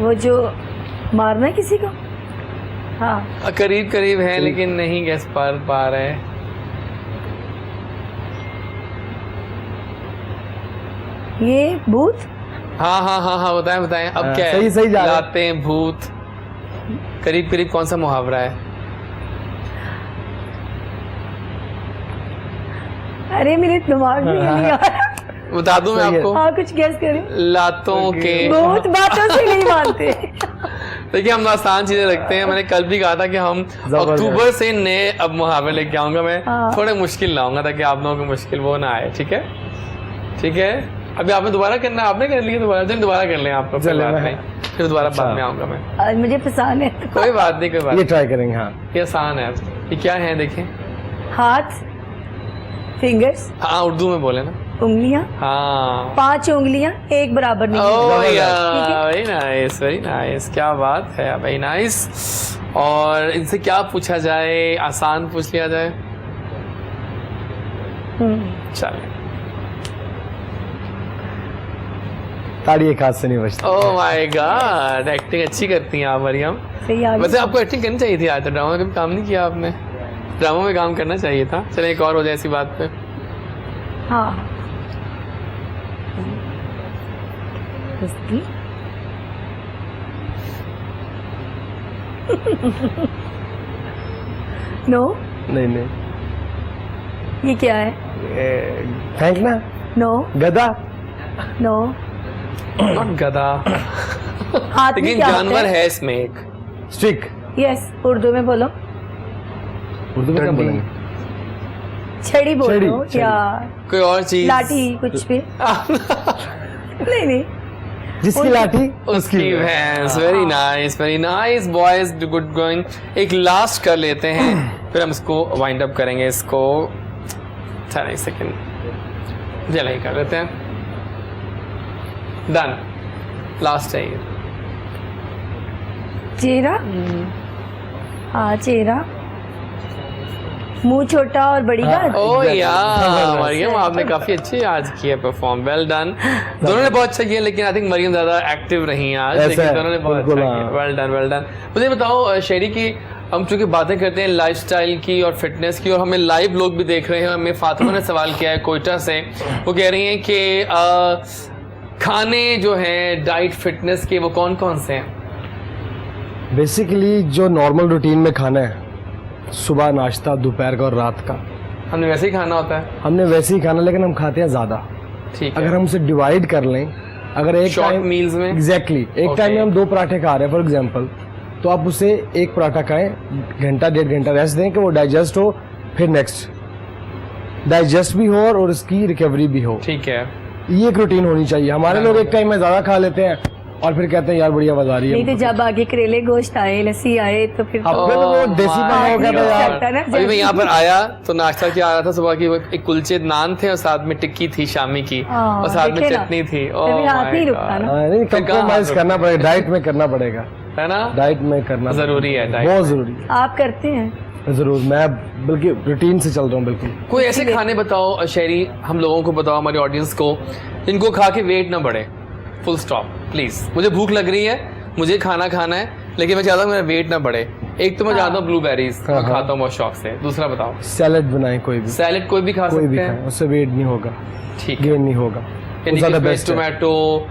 वो जो मारना है किसी को। हाँ, करीब करीब है लेकिन नहीं गेस कर पा रहे। ये भूत। हाँ हाँ हाँ हाँ, बताएं बताएं। अब हाँ, क्या है? सही- सही जा रहे हैं। लाते हैं, भूत। करीब करीब कौन सा मुहावरा है? अरे मेरे दिमाग में नहीं आ रहा। बता दूं मैं सही है। आपको? हाँ कुछ गेस करें। लातों के। बहुत बातों से नहीं मानते। देखिए हम आसान चीजें रखते हैं। मैंने कल भी कहा था कि हम जबरदस्त। अक्टूबर से नए अब मुहावरे लेके आऊंगा मैं। हाँ। थोड़े मुश्किल लाऊंगा ताकि आप लोगों को मुश्किल वो ना आए। ठीक है, ठीक है। अभी आपने दोबारा करना है, आपने कर लिया दोबारा। चलिए दोबारा कर लें आपको, कोई चलिए, बात मैं- नहीं। फिर दोबारा बाद में आऊंगा मैं। आज मुझे पसंद है। कोई बात नहीं, कोई बात ये नहीं। ट्राई करेंगे। हाँ, ये आसान है। ये क्या है देखें? हाथ, फिंगर्स, हाँ उर्दू में बोले ना। उंगलियां, हाँ। 5 उंगलियां एक बराबर नहीं। ओह ठीक या, है? Very nice, very nice. क्या बात है, वेरी नाइस। और इनसे क्या पूछा जाए? आसान पूछ लिया जाए। चलिए। ताड़ी एक हाथ से नहीं बचती। ओह माय गॉड, एक्टिंग अच्छी करती हैं आप मरियम। सही आ वैसे गया। आपको एक्टिंग करनी चाहिए थी आज, तो ड्रामा में कभी काम नहीं किया आपने। ड्रामा में काम करना चाहिए था। चलिए एक और हो जाए ऐसी बात पे। हाँ, इसकी नो, नहीं नहीं। ये क्या है? फेंकना, नो गधा। नो, नॉट गधा। हाथ में लेकिन क्या होता जानवर है? है स्नेक। स्टिक। यस, उर्दू में बोलो। उर्दू में क्या डंडी। बोलेंगे? छड़ी बोलो छड़ी। या कोई और चीज? लाठी, कुछ भी। नहीं नहीं, जिसकी लाठी उसकी भैंस। Very nice, very nice boys, good going. एक लास्ट कर लेते हैं, फिर हम इसको वाइंड अप करेंगे। इसको 30 सेकेंड जल्दी कर लेते हैं। डन, लास्ट है ये। चेहरा। हाँ, चेहरा, मुंह छोटा और बड़ी गाल। ओह या जबरदस्त। मरियम, आपने काफी अच्छी आज किया परफॉर्म। Well done. दोनों ने बहुत अच्छा किया, लेकिन आई थिंक मरियम ज्यादा एक्टिव रही हैं आज। ऐसा लेकिन है, दोनों ने बहुत बिल्कुल, अच्छा हाँ। किया। Well done, well done. मुझे बताओ शेरी की, हम चूंकि बातें करते हैं लाइफस्टाइल की और फिटनेस की, और हमें लाइव लोग भी देख रहे हैं। हमें फातिमा ने सवाल किया है कोयटा से। वो कह रही हैं कि खाने जो हैं डाइट फिटनेस के वो कौन कौन से हैं? बेसिकली जो नॉर्मल रूटीन में खाना है, सुबह नाश्ता, दोपहर का और रात का, हमने वैसे ही खाना होता है, हमने वैसे ही खाना, लेकिन हम खाते हैं ज़्यादा। ठीक अगर है। हम उसे डिवाइड कर लें, अगर एक शॉर्ट टाइम मील्स में एग्जैक्टली एक Okay. टाइम में हम 2 पराठे खा रहे हैं फॉर एग्जांपल, तो आप उसे एक पराठा खाएं, घंटा 1.5 घंटा रेस्ट दें कि वो डाइजेस्ट हो, फिर नेक्स्ट डाइजेस्ट भी हो और उसकी रिकवरी भी हो। ठीक है। ये एक रूटीन होनी चाहिए। हमारे लोग एक टाइम में ज़्यादा खा लेते हैं और फिर कहते हैं यार बढ़िया आवाज आ रही नहीं है। तो जब आगे करेले गोश्त आए, लस्सी आए, तो फिर अब फिर वो देसी बना हो गया था यार। लगता है ना, अभी मैं यहाँ पर आया तो नाश्ता क्या आ रहा था सुबह की, वो एक कुलचे नान थे और साथ में टिक्की थी शामी की हाँ, और साथ में देखे ना, चटनी थी। तभी हाथ नहीं रुकता ना। हाँ, नहीं फिर कहाँ कंप्रोमाइज हाथ करना पड़ेगा, डाइट में करना पड़ेगा, है ना, डाइट में करना जरूरी है डाइट। बहुत जरूरी आप करते हैं? है, जरूर। मैं बल्कि रूटीन से चल रहा हूँ बिल्कुल। कोई ऐसे खाने बताओ शहरी, हम लोगों को बताओ, हमारी ऑडियंस को, जिनको खा के वेट ना बढ़े, फुल स्टॉप प्लीज। मुझे भूख लग रही है, मुझे खाना खाना है, लेकिन मैं चाहता हूँ मेरा वेट ना बढ़े। एक तो मैं जानता हूँ ब्लूबेरीज, मैं हाँ। खाता हूँ बहुत शौक से। दूसरा बताओ। सैलेड बनाएं, कोई भी सैलेड कोई भी खा कोई भी सकते खाएं, हैं, उससे वेट नहीं होगा, ठीक है। गेन नहीं होगा, वो ज़्यादा बेस्ट है। टोमेटो,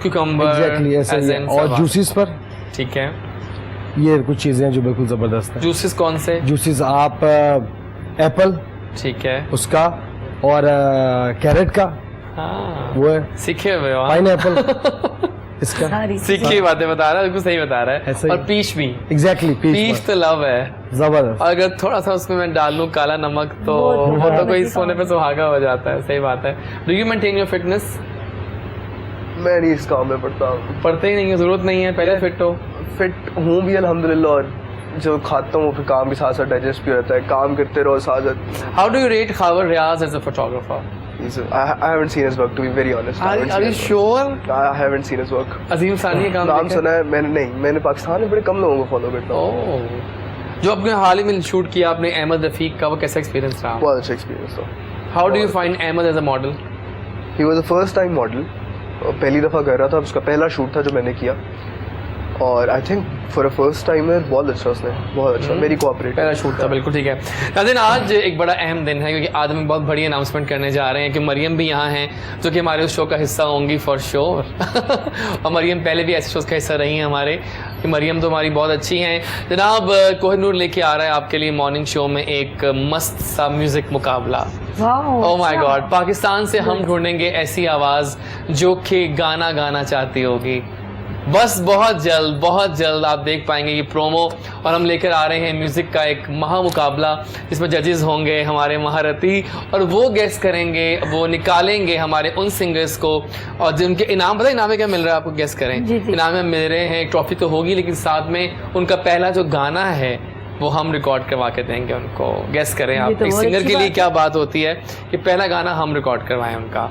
क्यूकम्बर, एग्जैक्टली ऐसे ही है। और जूसेस पर ठीक है। ये कुछ चीज़ें हैं जो बिल्कुल ज़बरदस्त हैं। जूसेस कौन से? जूसेस आप एप्पल ठीक है। उसका और कैरेट का, हाँ, वो है सीखे हुए हो, हाँ। पाइनएप्पल इसका, सारी सीखी बातें बता रहा है, बिल्कुल सही बता रहा है। ऐसे ही। और पीच भी, एग्जैक्टली पीच तो लव है। जबरदस्त। और अगर थोड़ा सा उसमें मैं डाल लूं काला नमक तो वो वो तो कोई तो सोने पे सुहागा हो जाता है। सही बात है। Do you maintain your fitness? मैं नहीं इस काम में पड़ता हूँ, पढ़ते ही नहीं है, जरूरत नहीं है, पहले फिट हो। फिट हूँ भी अल्हम्दुलिल्लाह, और जो खाता हूँ फिर काम भी साथ साथ डाइजेस्ट भी रहता है, काम करते रहो साथ साथ। How do you rate Khawar Riaz as a photographer? I haven't seen his work, to be very honest. I haven't are seen you his work. Sure? I haven't seen his work. Azeem Sani का काम नाम देखा? सुना है मैंने, नहीं मैंने पाकिस्तान में बड़े कम लोगों को फॉलो करता हूँ। ओह, जो आपने हाल ही में शूट किया आपने अहमद रफीक का, वो कैसा एक्सपीरियंस रहा? बहुत अच्छा एक्सपीरियंस था। How do you find Ahmed as a model? He was the first time model, पहली दफ़ा कर रहा था, उसका पहला शूट था जो मैंने किया, और I think for a first timer बहुत अच्छा उसने, बहुत अच्छा, मेरी कोऑपरेट। पहला शूट था, बिल्कुल ठीक है। नाज़रीन, आज एक बड़ा अहम दिन है क्योंकि आज हम बहुत बड़ी अनाउंसमेंट करने जा रहे हैं कि मरियम भी यहाँ हैं, जो कि हमारे उस शो का हिस्सा होंगी फॉर श्योर। और मरियम पहले भी ऐसे शोज़ का हिस्सा रही हैं हमारे, कि मरियम तो हमारी बहुत अच्छी हैं। जनाब कोहिनूर लेके आ रहा है आपके लिए मॉर्निंग शो में एक मस्त सा म्यूज़िक मुकाबला। ओह माय गॉड, पाकिस्तान से हम ढूंढेंगे ऐसी आवाज़ जो कि गाना गाना चाहती होगी। बस बहुत जल्द आप देख पाएंगे ये प्रोमो, और हम लेकर आ रहे हैं म्यूज़िक का एक महा मुकाबला जिसमें जजेस होंगे हमारे महारथी, और वो गेस करेंगे, वो निकालेंगे हमारे उन सिंगर्स को, और जिनके इनाम, पता है इनाम में क्या मिल रहा है आपको, गेस करें। जी, जी। इनाम में मिल रहे हैं, एक ट्रॉफी तो होगी, लेकिन साथ में उनका पहला जो गाना है वो हम रिकॉर्ड करवा के देंगे उनको। गेस करें ये आप, तो एक बहुत सिंगर अच्छी के लिए बात क्या बात होती है कि पहला गाना हम रिकॉर्ड करवाएं उनका।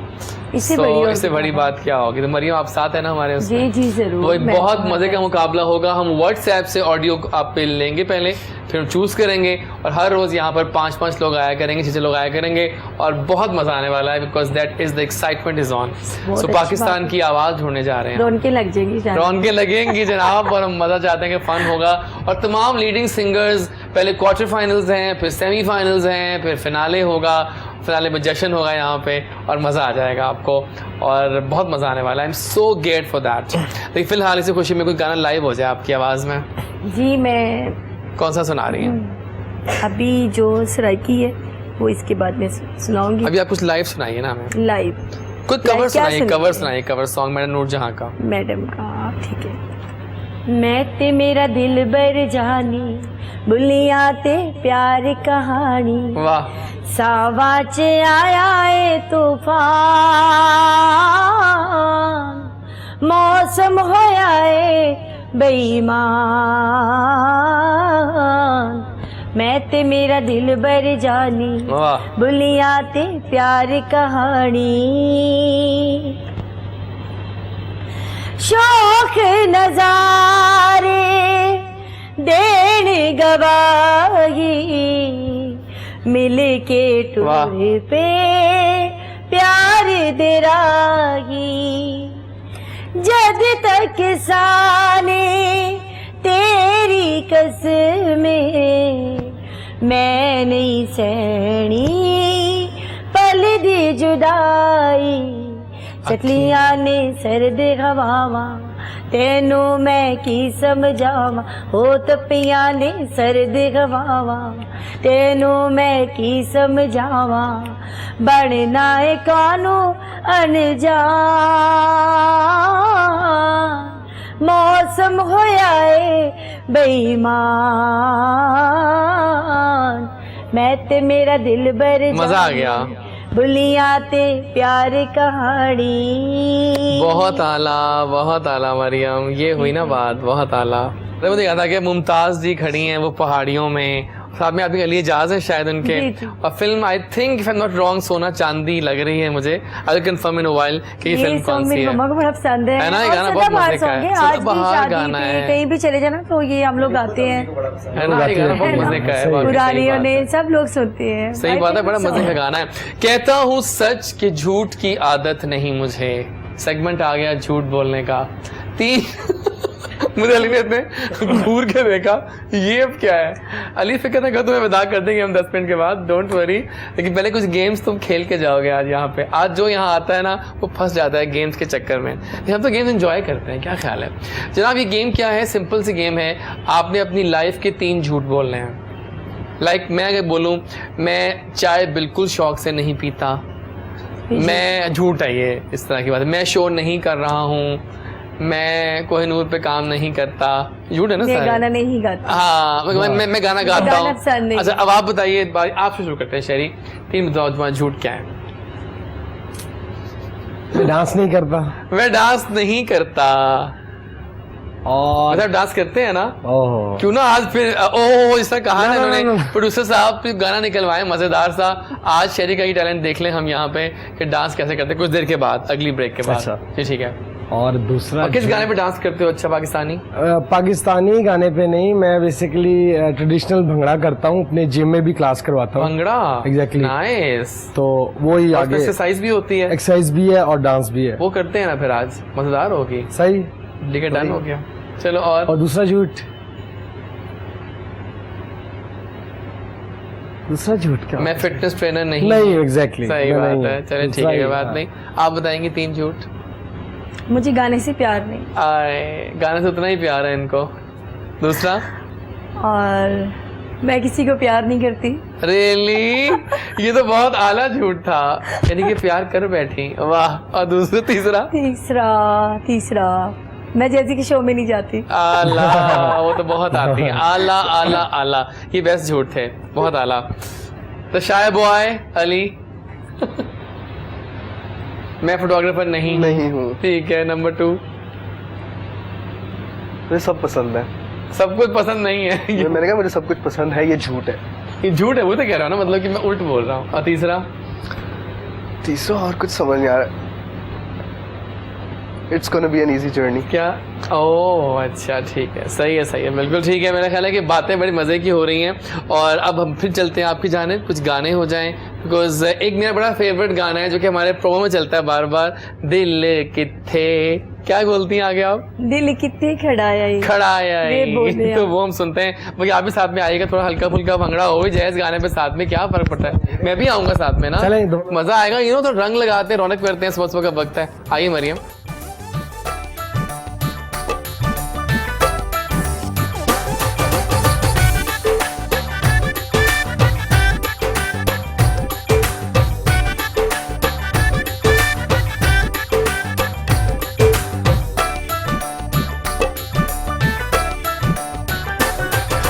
इससे So, बड़ी और इससे बड़ी बात क्या होगी। तो मरियम आप साथ है ना हमारे उसमें? जी जी जरूर। वो एक मैं बहुत तो- मज़े का मुकाबला होगा। हम व्हाट्सएप से ऑडियो आप पे लेंगे पहले, फिर चूज़ करेंगे, और हर रोज़ यहाँ पर 5-5 लोग आया करेंगे, 6 लोग आया करेंगे, और बहुत मज़ा आने वाला है, because that is the excitement is on. बहुत सो अच्छी पाकिस्तान बात की आवाज़ ढूंढने जा रहे हैं, रौनकें लग जाएंगी शायद। रौनकें लगेंगी जनाब, और हम मज़ा चाहते हैं कि फ़न होगा। और तमाम लीडिंग सिंगर्स, पहले क्वार्टर फाइनल्स हैं, फिर सेमीफाइनल्स हैं, फिर फिनाले होगा, फिनाले में जश्न होगा यहाँ पे, और मज़ा आ जाएगा आपको, और बहुत मज़ा आने वाला है। आई am so great for that. लेकिन फ़िलहाल इसी खुशी में कोई गाना लाइव हो जाए आपकी आवाज़ में। जी मैं कौन सा सुना रही हैं? अभी जो सराइकी है वो इसके बाद में सुनाऊंगी अभी आप कुछ लाइव सुनाइए ना हमें, लाइव। कुछ कवर क्या सुनाइए, सुनाइए? कवर सुनाइए, कवर सॉन्ग मैडम नूर जहाँ का। मैडम का ठीक है। मैं ते मेरा दिल बर जानी, बुलिया ते प्यार कहानी, वाह, सावा च आया है तूफान, मौसम होया है बेईमान, मैं ते मेरा दिल बर जानी, वाह, बुलिया ते प्यार कहानी, शौक नजारे देन गवाही, मिल के वाह। टूर पे प्यार दे राही, जद तक साने तेरी कसमें, मैं नहीं सहनी पल दी जुदाई, चकलियां ने सर्द हवावा तेनू मैं की समझावा हो तपियां ने सर्द हवावा तेनू मैं की समझावा बनना है कानू अनजान मौसम होया है बेईमान मैं ते मेरा दिल बर मजा आ गया। बुलिया ते प्यार कहानी। बहुत आला मरियम, ये हुई ना बात, बहुत आला। अरे मुझे याद आ गया, मुमताज जी खड़ी हैं वो पहाड़ियों में, साथ में आपके अली एजाज है शायद उनके, जी। और film I think if I am not wrong सोना चांदी लग रही है मुझे। I will confirm in a while कि ये फिल्म कौन सी है। मम्मा को बड़ा पसंद है ना, ये और गाना बहुत सदाबहार मजे का song है, आज भी सदाबहार शादी गाना पे है, कहीं भी चले जाना तो ये हम लोग गाते हैं, है ना, ये गाना बहुत मजे का है, वाकई सही पुरानियों बात ने है। सब लोग सुनते हैं। सही बात है, बड़ा मजे का गाना है। कहता हूँ सच कि झूठ की आदत नहीं मुझे, सेगमेंट आ गया झूठ बोलने का। 3 मुझे अली ने इतने घूर के देखा, ये अब क्या है। अली फिक्र ना कर, तुम्हें मजाक कर देंगे हम 10 मिनट के बाद, डोंट वरी। लेकिन पहले कुछ गेम्स तुम खेल के जाओगे आज यहाँ पे। आज जो यहाँ आता है ना वो फंस जाता है गेम्स के चक्कर में। हम तो गेम्स एंजॉय करते हैं, क्या ख्याल है जनाब। ये गेम क्या है, सिंपल सी गेम है। आपने अपनी लाइफ के 3 झूठ बोलने हैं। लाइक मैं अगर बोलूँ मैं चाय बिल्कुल शौक से नहीं पीता, मैं झूठ है ये, इस तरह की बात है। मैं शो नहीं कर रहा हूँ, मैं कोहिनूर पे काम नहीं करता, झूठ है ना ये सर। गाना नहीं गाता। हाँ मैं गाना गाता गाना पसंद नहीं। हूँ। अच्छा अब आप बताइए, आपसे शुरू करते हैं शेरी। 3 बताओ तुम्हारा झूठ क्या है। मैं डांस नहीं करता। मैं डांस नहीं करता। और मतलब डांस करते हैं ना, ओह क्यों ना आज फिर ओह इस तरह कहा ना, ना ना, इन्होंने, ना, ना। प्रोड्यूसर साहब फिर गाना निकलवाए मजेदार सा। आज शेरी का ही टैलेंट देख लें हम यहाँ पे कि डांस कैसे करते हैं कुछ देर के बाद, अगली ब्रेक के बाद। अच्छा। जी ठीक है। और दूसरा और किस गाने पे डांस करते हो अच्छा पाकिस्तानी? पाकिस्तानी गाने पे नहीं, मैं बेसिकली ट्रेडिशनल भंगड़ा करता हूँ, अपने जिम में भी क्लास करवाता हूँ। भंगड़ा, Exactly. नाइस। तो वो ही आगे एक्सरसाइज भी होती है, एक्सरसाइज भी है और डांस भी है। वो करते हैं ना फिर आज, मजेदार होगी। सही। ठीक है, डन हो गया। चलो और दूसरा झूठ क्या? मैं फिटनेस ट्रेनर नहीं। नहीं एग्जैक्टली सही बात है, चलिए ठीक है, कोई बात नहीं। आप बताएंगे 3 झूठ। मुझे गाने से प्यार नहीं, आए गाने से उतना ही प्यार है इनको। दूसरा, और मैं किसी को प्यार नहीं करती। रियली ये तो बहुत आला झूठ था, यानी कि प्यार कर बैठी, वाह। और दूसरा, तीसरा मैं जैसी के शो में नहीं जाती। आला, वो तो बहुत आती है, आला आला आला, ये बेस्ट झूठ थे, बहुत आला। तो शाय बॉय अली मैं फोटोग्राफर नहीं हूँ। ठीक है। नंबर 2, मुझे सब पसंद है। सब कुछ पसंद नहीं है। मैंने कहा मुझे सब कुछ पसंद है, ये झूठ है। ये झूठ है, वो तो कह रहा हूँ ना, मतलब कि मैं उल्ट बोल रहा हूँ। और तीसरा और कुछ समझ नहीं आ रहा। It's gonna be an easy journey. क्या? ओह अच्छा, ठीक है, सही है, बिल्कुल ठीक है। मेरा ख्याल है कि बातें बड़ी मज़े की हो रही हैं। और अब हम फिर चलते हैं आपकी जाने, कुछ गाने हो जाएं, बिकॉज एक मेरा बड़ा फेवरेट गाना है जो कि हमारे प्रोमो में चलता है बार बार, दिल कित्थे, क्या बोलती हैं आगे आप? दिल कितने खड़ाया तो वो हम सुनते हैं। बाकी आप भी साथ में आइएगा, थोड़ा हल्का फुल्का भंगड़ा हो ही जाए इस गाने पे, साथ में क्या फर्क पड़ता है। मैं भी आऊंगा साथ में ना, मजा आएगा। तो रंग लगाते हैं, रौनक करते हैं, सुबह का वक्त है। आइए मरियम।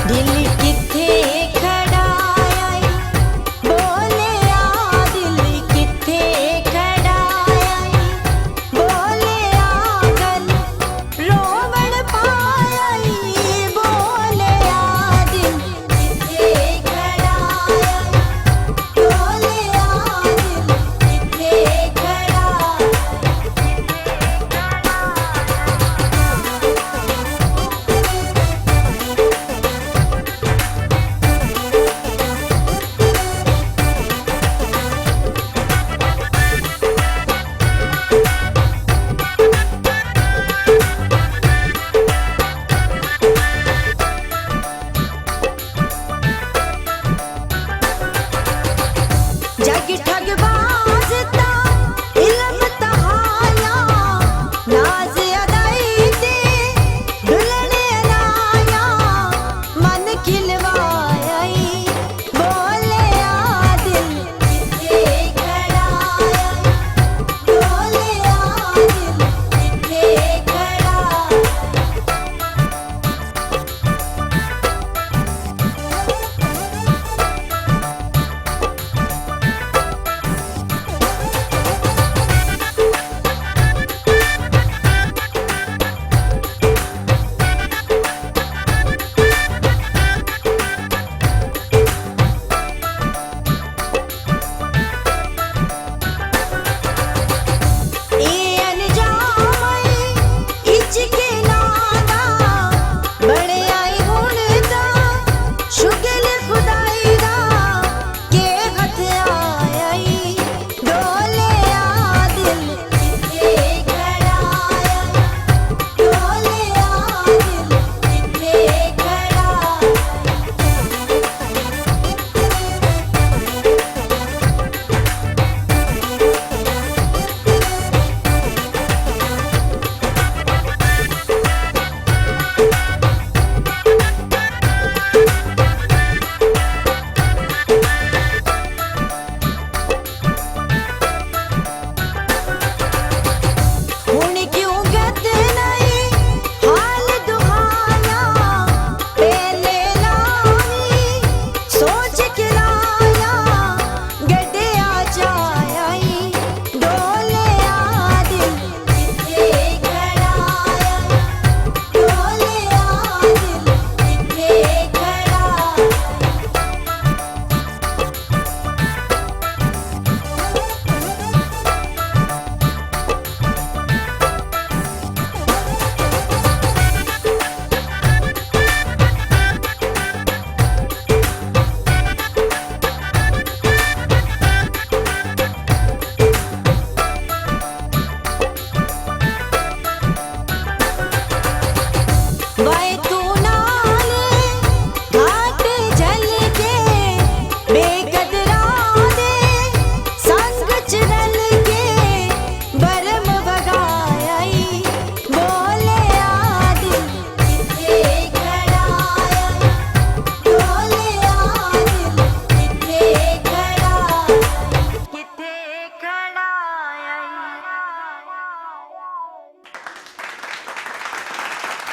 दिल किथे खड़ाया बोले आ, दिल किथे खड़ाया बोले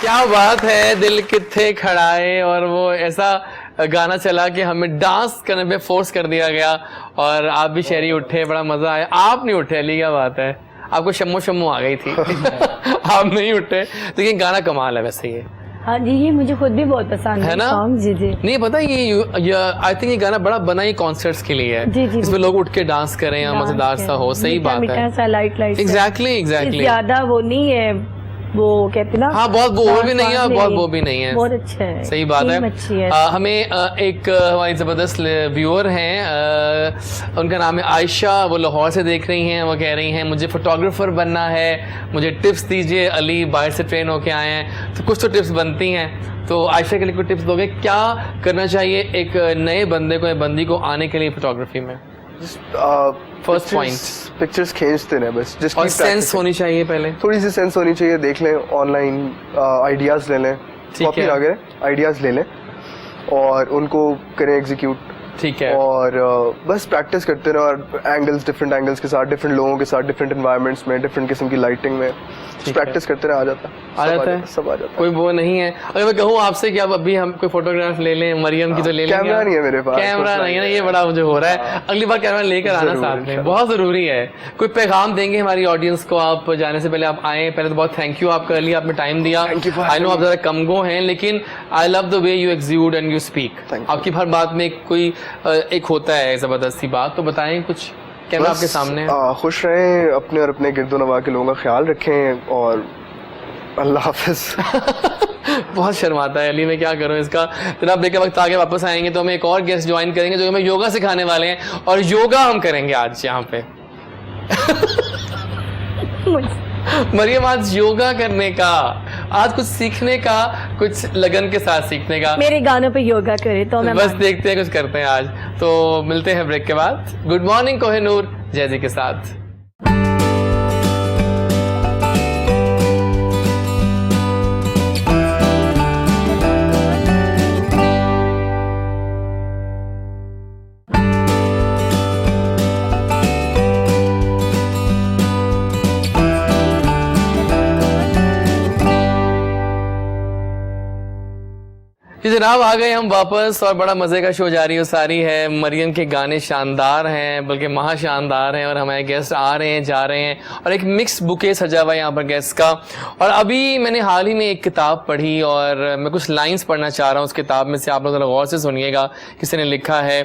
क्या बात है, दिल कित्थे खड़ाए, और वो ऐसा गाना चला कि हमें डांस करने पे फोर्स कर दिया गया, और आप भी शहरी उठे, बड़ा मजा आया। आप नहीं उठे अली, क्या बात है, आपको शम्मो शम्मो आ गई थी आप नहीं उठे, लेकिन गाना कमाल है वैसे ये। हाँ जी, ये मुझे खुद भी बहुत पसंद है ना? सॉन्ग। जी जी नहीं पता ये आई थिंक ये गाना बड़ा बना ही कॉन्सर्ट्स के लिए है, जी, जी, इसमें लोग उठ के डांस करें या मजेदार सा हो। सही बात है, मीठा सा लाइट लाइट एग्जैक्टली ज्यादा वो नहीं है, वो कहते ना, हाँ बहुत वो भी नहीं है और बहुत वो भी नहीं है, बहुत अच्छा है, सही बात है। अच्छी है। हमें एक हमारी ज़बरदस्त व्यूअर हैं, उनका नाम है आयशा, वो लाहौर से देख रही हैं। वो कह रही हैं मुझे फोटोग्राफर बनना है, मुझे टिप्स दीजिए, अली बाहर से ट्रेन होके आए हैं, तो कुछ तो टिप्स बनती हैं, तो आयशा के लिए कुछ टिप्स दोगे? क्या करना चाहिए एक नए बंदे को या बंदी को आने के लिए फोटोग्राफी में? फर्स्ट पॉइंट, पिक्चर्स खींचते रहे बस, जिसकी और सेंस होनी चाहिए, पहले थोड़ी सी सेंस होनी चाहिए, देख लें ऑनलाइन, आइडियाज़ ले लें, कॉपी ना करें, आइडियाज़ ले लें और उनको करें एग्जीक्यूट। ठीक है, और बस प्रैक्टिस करते रहो, और एंगल्स, डिफरेंट एंगल्स के साथ, डिफरेंट लोगों के साथ, डिफरेंट एनवायरनमेंट्स में, डिफरेंट किस्म की लाइटिंग में प्रैक्टिस करते रहे, आ जाता है, सब आ जाता है। कोई वो नहीं है। अगर मैं कहूँ आपसे कि अब अभी हम कोई फोटोग्राफ ले लें मरियम की, तो ले लेंगे? कैमरा नहीं है मेरे पास, कैमरा नहीं है ना, ये बड़ा मुझे हो रहा है। अगली बार कैमरा लेकर आना साथ में, बहुत जरूरी है। कोई पैगाम देंगे हमारी ऑडियंस को आप जाने से पहले? आप आए, पहले तो बहुत थैंक यू आपका अली, आपने टाइम दिया। आई नो आप ज़रा कम गो हैं, लेकिन I love the way you execute and you speak. आपकी हर बात में कोई एक होता है जबरदस्त सी बात, तो बताएं कुछ, कैमरा आपके सामने है। खुश रहें, अपने और अपने गिरदो नवा के लोगों का ख्याल रखें, और अल्लाह हाफिज। बहुत शर्माता है अली, मैं क्या करूं इसका। फिर आप देखिए वक्त आगे वापस आएंगे तो हम एक और गेस्ट ज्वाइन करेंगे जो हमें योगा सिखाने वाले हैं, और योगा हम करेंगे आज यहाँ पे मरियम, आज योगा करने का, आज कुछ सीखने का, कुछ लगन के साथ सीखने का। मेरे गानों पे योगा करे तो मैं बस देखते हैं कुछ करते हैं आज। तो मिलते हैं ब्रेक के बाद। गुड मॉर्निंग कोहिनूर जैजी के साथ। जी जनाब, आ गए हम वापस, और बड़ा मज़े का शो जारी हो सारी है। मरियम के गाने शानदार हैं, बल्कि महा शानदार हैं, और हमारे गेस्ट आ रहे हैं, जा रहे हैं, और एक मिक्स बुके सजा हुआ है यहाँ पर गेस्ट का। और अभी मैंने हाल ही में एक किताब पढ़ी, और मैं कुछ लाइंस पढ़ना चाह रहा हूँ उस किताब में से, आप लोग ज़रा गौर से सुनिएगा। किसी ने लिखा है,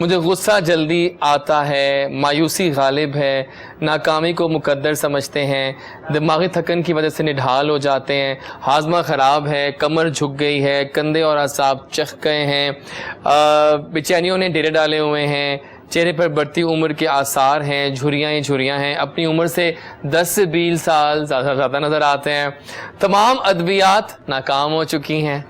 मुझे गुस्सा जल्दी आता है, मायूसी गालिब है, नाकामी को मुकद्दर समझते हैं, दिमागी थकन की वजह से निढाल हो जाते हैं, हाजमा ख़राब है, कमर झुक गई है, कंधे और असाब चख गए हैं, बेचैनियों ने डेरे डाले हुए हैं, चेहरे पर बढ़ती उम्र के आसार हैं, झुर्रियाँ ही झुर्रियाँ हैं, अपनी उम्र से 10 से 20 साल ज़्यादा नज़र आते हैं, तमाम अद्वियात नाकाम हो चुकी हैं,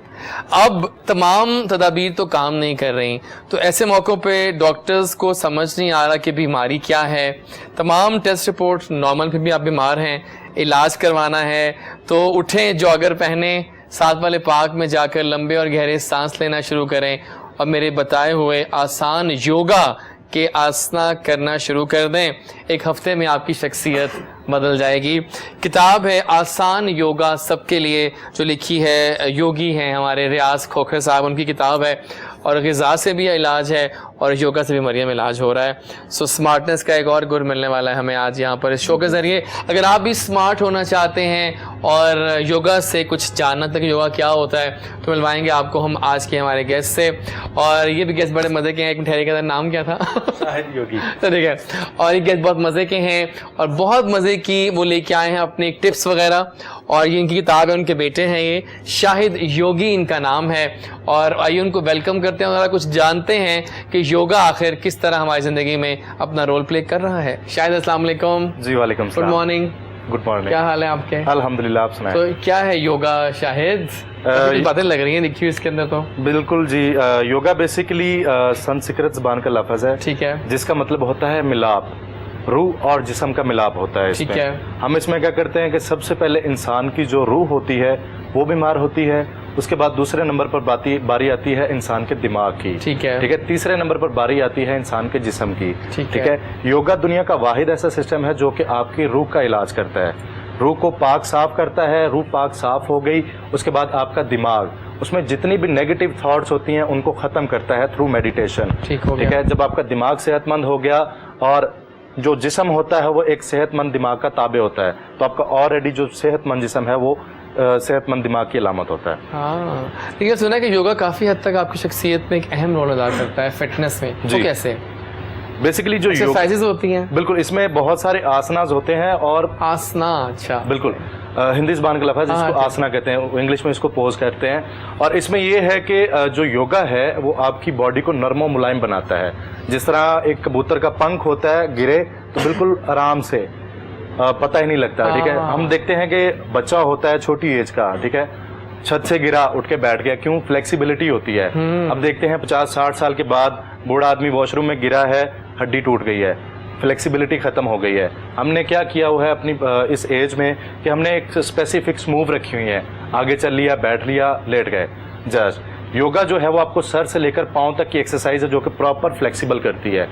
अब तमाम तदाबीर तो काम नहीं कर रही। तो ऐसे मौक़ों पे डॉक्टर्स को समझ नहीं आ रहा कि बीमारी क्या है, तमाम टेस्ट रिपोर्ट नॉर्मल, फिर भी आप बीमार हैं, इलाज करवाना है, तो उठें, जॉगर पहने, साथ वाले पार्क में जाकर लंबे और गहरे सांस लेना शुरू करें, और मेरे बताए हुए आसान योगा के आसना करना शुरू कर दें। एक हफ्ते में आपकी शख्सियत बदल जाएगी। किताब है आसान योगा सबके लिए, जो लिखी है योगी हैं हमारे रियाज खोखर साहब, उनकी किताब है, और ग़िज़ा से भी इलाज है और योगा से भी मरियम इलाज हो रहा है। सो स्मार्टनेस का एक और गुर मिलने वाला है हमें आज यहाँ पर इस शो के ज़रिए। अगर आप भी स्मार्ट होना चाहते हैं और योगा से कुछ जानना था कि योगा क्या होता है, तो मिलवाएंगे आपको हम आज के हमारे गेस्ट से। और ये भी गेस्ट बड़े मज़े के हैं, एक ठहरे का नाम क्या था? शाहिद योगी। तो ठीक है, और ये गेस्ट बहुत मज़े के हैं और बहुत मज़े की वो लेके आए हैं अपने टिप्स वगैरह, और ये इनकी किताब है, उनके बेटे हैं, ये शाहिद योगी इनका नाम है। और आइए उनको वेलकम करते हैं और कुछ जानते हैं कि योगा आखिर किस तरह हमारी ज़िंदगी में अपना रोल प्ले कर रहा है। शाहिद अस्सलाम वालेकुम। जी वालेकुम गुड मॉर्निंग। Good morning. क्या हाल है आपके? अल्हम्दुलिल्लाह, आप सुनाएं। तो क्या है योगा शाहिद? कुछ बातें लग रही हैं लिखी हुई इसके अंदर। तो बिल्कुल जी, योगा बेसिकली संस्कृत ज़बान का लफ्ज़ है, ठीक है, जिसका मतलब होता है मिलाप, रूह और जिस्म का मिलाप होता है इसमें। ठीक है। हम इसमें क्या करते हैं कि सबसे पहले इंसान की जो रूह होती है वो बीमार होती है, उसके बाद दूसरे नंबर पर बारी आती है इंसान के दिमाग की, ठीक है, ठीक है, तीसरे नंबर पर बारी आती है इंसान के जिस्म की, ठीक है। योगा दुनिया का वाहिद ऐसा सिस्टम है जो कि आपकी रूह का इलाज करता है। रूह को पाक साफ करता है। रूह पाक साफ हो गई, उसके बाद आपका दिमाग उसमें जितनी भी नेगेटिव थॉट्स होती हैं उनको ख़त्म करता है थ्रू मेडिटेशन। ठीक हो गया। ठीक है, जब आपका दिमाग सेहतमंद हो गया और जो जिस्म होता है वो एक सेहतमंद दिमाग का ताबे होता है, तो आपका ऑलरेडी जो सेहतमंद जिस्म है वो सेहतमंद दिमाग की अलामत होता है। हाँ, लेकिन सुना है कि योगा काफ़ी हद तक आपकी शख्सियत में एक अहम रोल अदा करता है, फिटनेस में। जी। तो कैसे बेसिकली जो एक्सरसाइजेज होती हैं? बिल्कुल, इसमें बहुत सारे आसनास होते हैं और आसना, अच्छा, बिल्कुल हिंदी ज़बान का लफ्ज़ हाँ, इसको आसना कहते हैं, इंग्लिश में इसको पोज कहते हैं। और इसमें ये है कि जो योगा है वो आपकी बॉडी को नरम और मुलायम बनाता है। जिस तरह एक कबूतर का पंख होता है, गिरे तो बिल्कुल आराम से पता ही नहीं लगता। ठीक है, हम देखते हैं कि बच्चा होता है छोटी एज का, ठीक है, छत से गिरा उठ के बैठ गया, क्यों? फ्लेक्सिबिलिटी होती है। अब देखते हैं 50-60 साल के बाद बूढ़ा आदमी वॉशरूम में गिरा है, हड्डी टूट गई है, फ्लेक्सिबिलिटी ख़त्म हो गई है। हमने क्या किया हुआ है अपनी इस एज में कि हमने एक स्पेसिफिक मूव रखी हुई है, आगे चल लिया, बैठ लिया, लेट गए। जस्ट योगा जो है वो आपको सर से लेकर पाँव तक की एक्सरसाइज है जो कि प्रॉपर फ्लेक्सिबल करती है,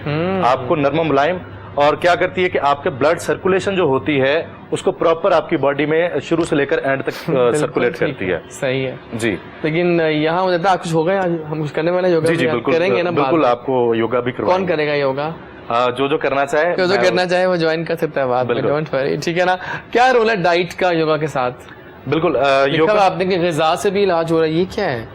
आपको नरम मुलायम, और क्या करती है कि आपके ब्लड सर्कुलेशन जो होती है उसको प्रॉपर आपकी बॉडी में शुरू से लेकर एंड तक सर्कुलेट करती है। सही है जी। लेकिन यहाँ मुझे आज कुछ होगा, आज हम कुछ करने वाले योगा जी जी भी बिल्कुल करेंगे ना? बिल्कुल, आपको योगा भी करवाएंगे। कौन करेगा योगा? जो करना चाहे, जो करना चाहे वो ज्वाइन कर सकता है बाद में, डोंट वरी, ठीक है ना? क्या रोल है डाइट का योगा के साथ? बिल्कुल, योगा आपने कि ग़िज़ा से भी इलाज हो रहा है, ये क्या है?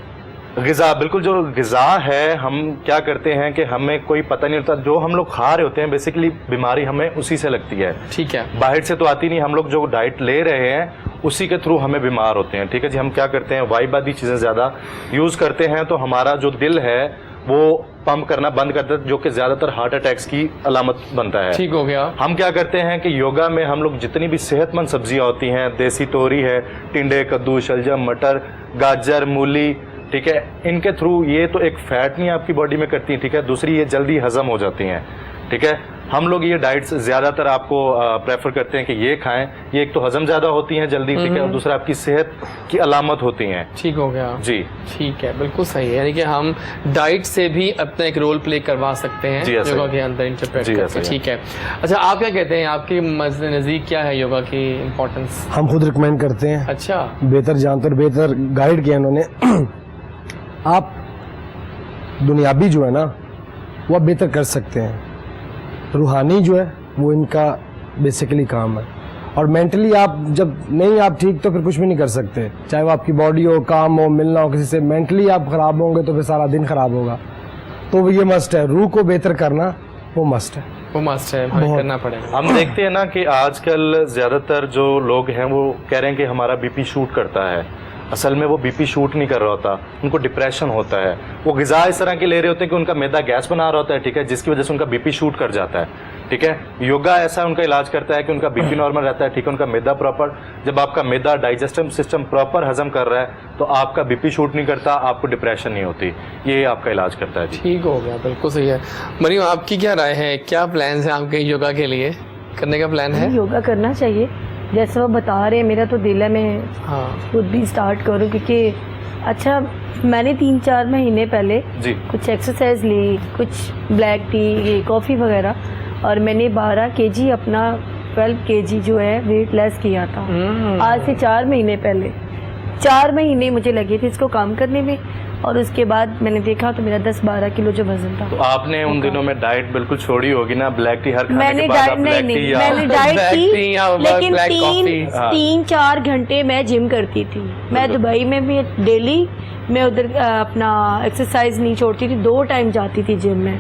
ग़िज़ा, बिल्कुल, जो ग़िज़ा है हम क्या करते हैं कि हमें कोई पता नहीं होता, जो हम लोग खा रहे होते हैं बेसिकली बीमारी हमें उसी से लगती है। ठीक है, बाहर से तो आती नहीं, हम लोग जो डाइट ले रहे हैं उसी के थ्रू हमें बीमार होते हैं। ठीक है जी, हम क्या करते हैं, वाइबादी चीज़ें ज़्यादा यूज़ करते हैं, तो हमारा जो दिल है वो पंप करना बंद कर देता है, जो कि ज़्यादातर हार्ट अटैक्स की अलामत बनता है। ठीक हो गया। हम क्या करते हैं कि योगा में हम लोग जितनी भी सेहतमंद सब्जियां होती हैं, देसी तोरी है, टिंडे, कद्दू, शलजम, मटर, गाजर, मूली, ठीक है, इनके थ्रू ये तो एक फैट नहीं आपकी बॉडी में करती है, ठीक है, दूसरी ये जल्दी हजम हो जाती हैं। ठीक है, हम लोग ये डाइट्स ज़्यादातर आपको प्रेफर करते हैं कि ये खाएं, ये एक तो हजम ज़्यादा होती हैं जल्दी, ठीक है, और दूसरा आपकी सेहत की अलामत होती हैं। ठीक हो गया जी, ठीक है, बिल्कुल सही है। यानी कि हम डाइट से भी अपना एक रोल प्ले करवा सकते हैं योगा के अंदर इंटरप्रेट करके। ठीक है, अच्छा आप क्या कहते हैं, आपके नज़दीक क्या है योगा की इम्पोर्टेंस? हम खुद रिकमेंड करते हैं। अच्छा, बेहतर जानते और बेहतर गाइड किया इन्होंने। आप दुनियावी जो है ना वो आप बेहतर कर सकते हैं, रूहानी जो है वो इनका बेसिकली काम है, और मेंटली आप जब नहीं आप ठीक तो फिर कुछ भी नहीं कर सकते, चाहे वो आपकी बॉडी हो, काम हो, मिलना हो किसी से। मेंटली आप खराब होंगे तो फिर सारा दिन खराब होगा, तो ये मस्ट है, रूह को बेहतर करना वो मस्ट है, वो मस्ट है, हमें करना पड़ेगा। हम देखते हैं ना कि आजकल ज़्यादातर जो लोग हैं वो कह रहे हैं कि हमारा बीपी शूट करता है, असल में वो बीपी शूट नहीं कर रहा होता, उनको डिप्रेशन होता है। वो ग़िज़ा इस तरह के ले रहे होते हैं कि उनका मैदा गैस बना रहा होता है, ठीक है, जिसकी वजह से उनका बीपी शूट कर जाता है। ठीक है, योगा ऐसा उनका इलाज करता है कि उनका बीपी नॉर्मल रहता है, ठीक है, उनका मैदा प्रॉपर, जब आपका मैदा डाइजेस्टिव सिस्टम प्रॉपर हजम कर रहा है तो आपका बीपी शूट नहीं करता, आपको डिप्रेशन नहीं होती, ये आपका इलाज करता है। ठीक हो गया, बिल्कुल सही है। मरियम, आपकी क्या राय है, क्या प्लान है आपके योगा के लिए, करने का प्लान है? योगा करना चाहिए, जैसे वो बता रहे हैं, मेरा तो दिल है मैं खुद भी स्टार्ट करूं, क्योंकि अच्छा मैंने 3-4 महीने पहले जी कुछ एक्सरसाइज ली, कुछ ब्लैक टी, कॉफ़ी वगैरह, और मैंने 12 kg अपना 12 kg जो है वेट लेस किया था। आज से 4 महीने पहले 4 महीने मुझे लगे थे इसको काम करने में, और उसके बाद मैंने देखा तो मेरा 10-12 किलो जो वजन था। तो आपने उन दिनों में डाइट बिल्कुल छोड़ी होगी ना, ब्लैक टी हर खाने मैंने के बाद डाइट आप ब्लैक नहीं टी या मैंने डाइट ब्लैक की, टी या लेकिन ब्लैक कॉफी। 3-4 घंटे मैं जिम करती थी। मैं दुबई में भी डेली मैं उधर अपना एक्सरसाइज नहीं छोड़ती थी, 2 टाइम जाती थी जिम में,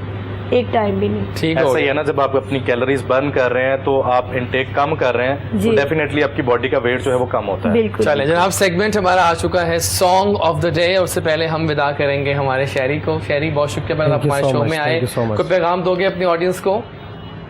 एक टाइम भी नहीं। ठीक हो ऐसा ही गया है ना, जब आप अपनी कैलोरीज बर्न कर रहे हैं तो आप इनटेक कम कर रहे हैं जी। तो डेफिनेटली आपकी बॉडी का वेट जो है वो कम होता है। बिल्कुल। चलें जनाब, सेगमेंट हमारा आ चुका है सॉन्ग ऑफ द डे, और उससे पहले हम विदा करेंगे हमारे शहरी को। शहरी, बहुत शुक्रिया आप Thank you हमारे so शो much, में आए। thank you so much. कोई पैगाम दोगे अपनी ऑडियंस को?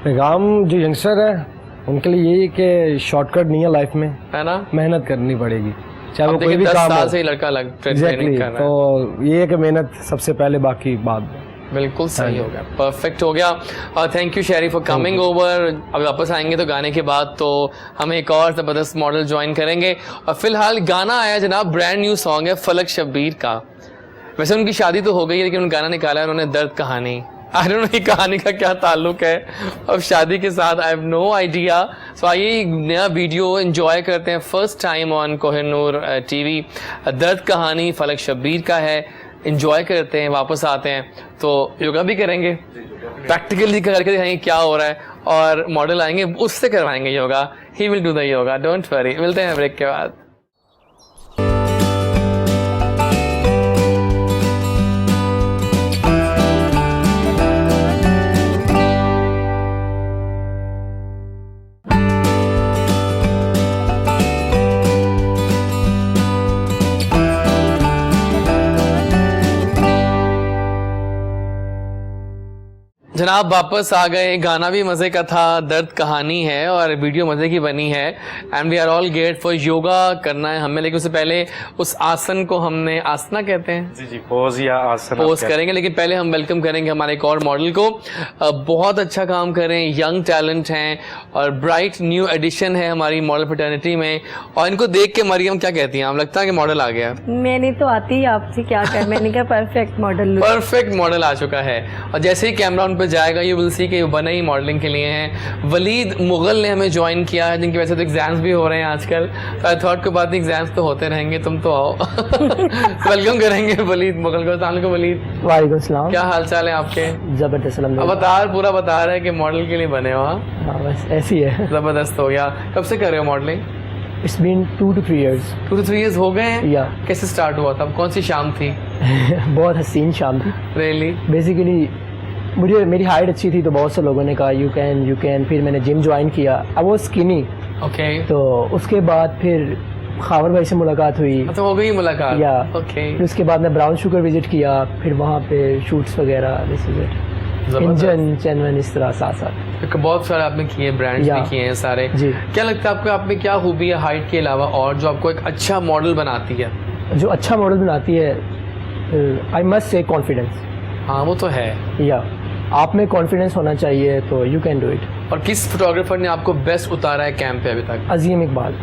पैगाम जो यंगस्टर है उनके लिए यही कि शॉर्टकट नहीं है लाइफ में, है ना? मेहनत करनी पड़ेगी, चाहे अब वो कोई देखिए भी 10 काम साल हो। से ही लड़का ट्रेनिंग एग्जैक्टली, कर रहा है। तो ये है कि मेहनत सबसे पहले, बाकी बाद में। बिल्कुल सही हो गया, परफेक्ट हो गया। और थैंक यू शहरी फॉर कमिंग ओवर। अब वापस आएंगे तो गाने के बाद तो हम एक और ज़बरदस्त मॉडल ज्वाइन करेंगे। और फिलहाल गाना आया जनाब, ब्रांड न्यू सॉन्ग है फलक शब्बीर का। वैसे उनकी शादी तो हो गई है, लेकिन उन गाना निकाला है उन्होंने, दर्द कहानी। आई डोंट नो ये कहानी का क्या ताल्लुक है अब शादी के साथ, आई हैव नो आइडिया। सो आइए नया वीडियो एंजॉय करते हैं, first time on Kohinoor TV. दर्द कहानी फलक शब्बीर का है, एंजॉय करते हैं, वापस आते हैं तो योगा भी करेंगे, प्रैक्टिकली करके दिखाएंगे क्या हो रहा है, और मॉडल आएंगे उससे करवाएंगे yoga, he will do the yoga, don't worry. मिलते हैं ब्रेक के बाद। जनाब वापस आ गए, गाना भी मज़े का था, दर्द कहानी है और वीडियो मज़े की बनी है, and we are all get for yoga करना है हमें। लेकिन उससे पहले उस आसन को हमने आसना कहते हैं, जी जी, पोज या आसन पोज करेंगे। लेकिन पहले हम वेलकम करेंगे हमारे एक और मॉडल को, बहुत अच्छा काम कर रहे हैं, यंग टैलेंट हैं और ब्राइट न्यू एडिशन है हमारी मॉडल फ्रेटर्निटी में। और इनको देख के मरियम क्या कहती हैं, हम लगता है कि मॉडल आ गया। मैंने तो आती ही आपसे क्या कर, मैंने कहा परफेक्ट मॉडल। परफेक्ट मॉडल आ चुका है और जैसे ही कैमरा उन पर जाएगा यू विल सी कि बने ही मॉडलिंग के लिए हैं। वलीद मुगल ने हमें ज्वाइन किया है, जिनकी वजह से तो एग्जाम्स भी हो रहे हैं आजकल, तो आई थॉट को बात एग्जाम्स तो होते रहेंगे, तुम तो आओ। वेलकम करेंगे वलीद मुगल को। अस्सलाम वालेकुम वलीद, वालेकुम सलाम। क्या हाल चाल है आपके? जबरदस्त अवतार पूरा बता रहे हैं कि मॉडल के लिए बने हो। हाँ बस ऐसी है। जबरदस्त हो गया। कब से कर रहे हो modelling? It's been 2 to 3 years। 2 to 3 years हो गए हैं। या कैसे स्टार्ट हुआ था, कौन सी शाम थी? बहुत हसीन शाम थी। रियली? बेसिकली मुझे मेरी हाइट अच्छी थी तो बहुत से लोगों ने कहा यू कैन। फिर मैंने जिम ज्वाइन किया, अब वो स्किनी, ओके। तो उसके बाद फिर खावर भाई से मुलाकात हुई। तो हो गई मुलाकात? या ओके। फिर उसके बाद मैं ब्राउन शुगर विजिट किया, फिर वहाँ पे शूट्स वगैरह इंजन चैनवन इस तरह साथ साथ बहुत सारे आपने किए, ब्रांड्स या। भी किए हैं सारे जी। क्या लगता है आपको, आप में क्या खूबी है हाइट के अलावा और जो आपको एक अच्छा मॉडल बनाती है? जो अच्छा मॉडल बनाती है, आई मस्ट से कॉन्फिडेंस। हाँ वो तो है। या आप में कॉन्फिडेंस होना चाहिए तो यू कैन डू इट। और किस फोटोग्राफर ने आपको बेस्ट उतारा है कैंप पे अभी तक? अजीम इकबाल।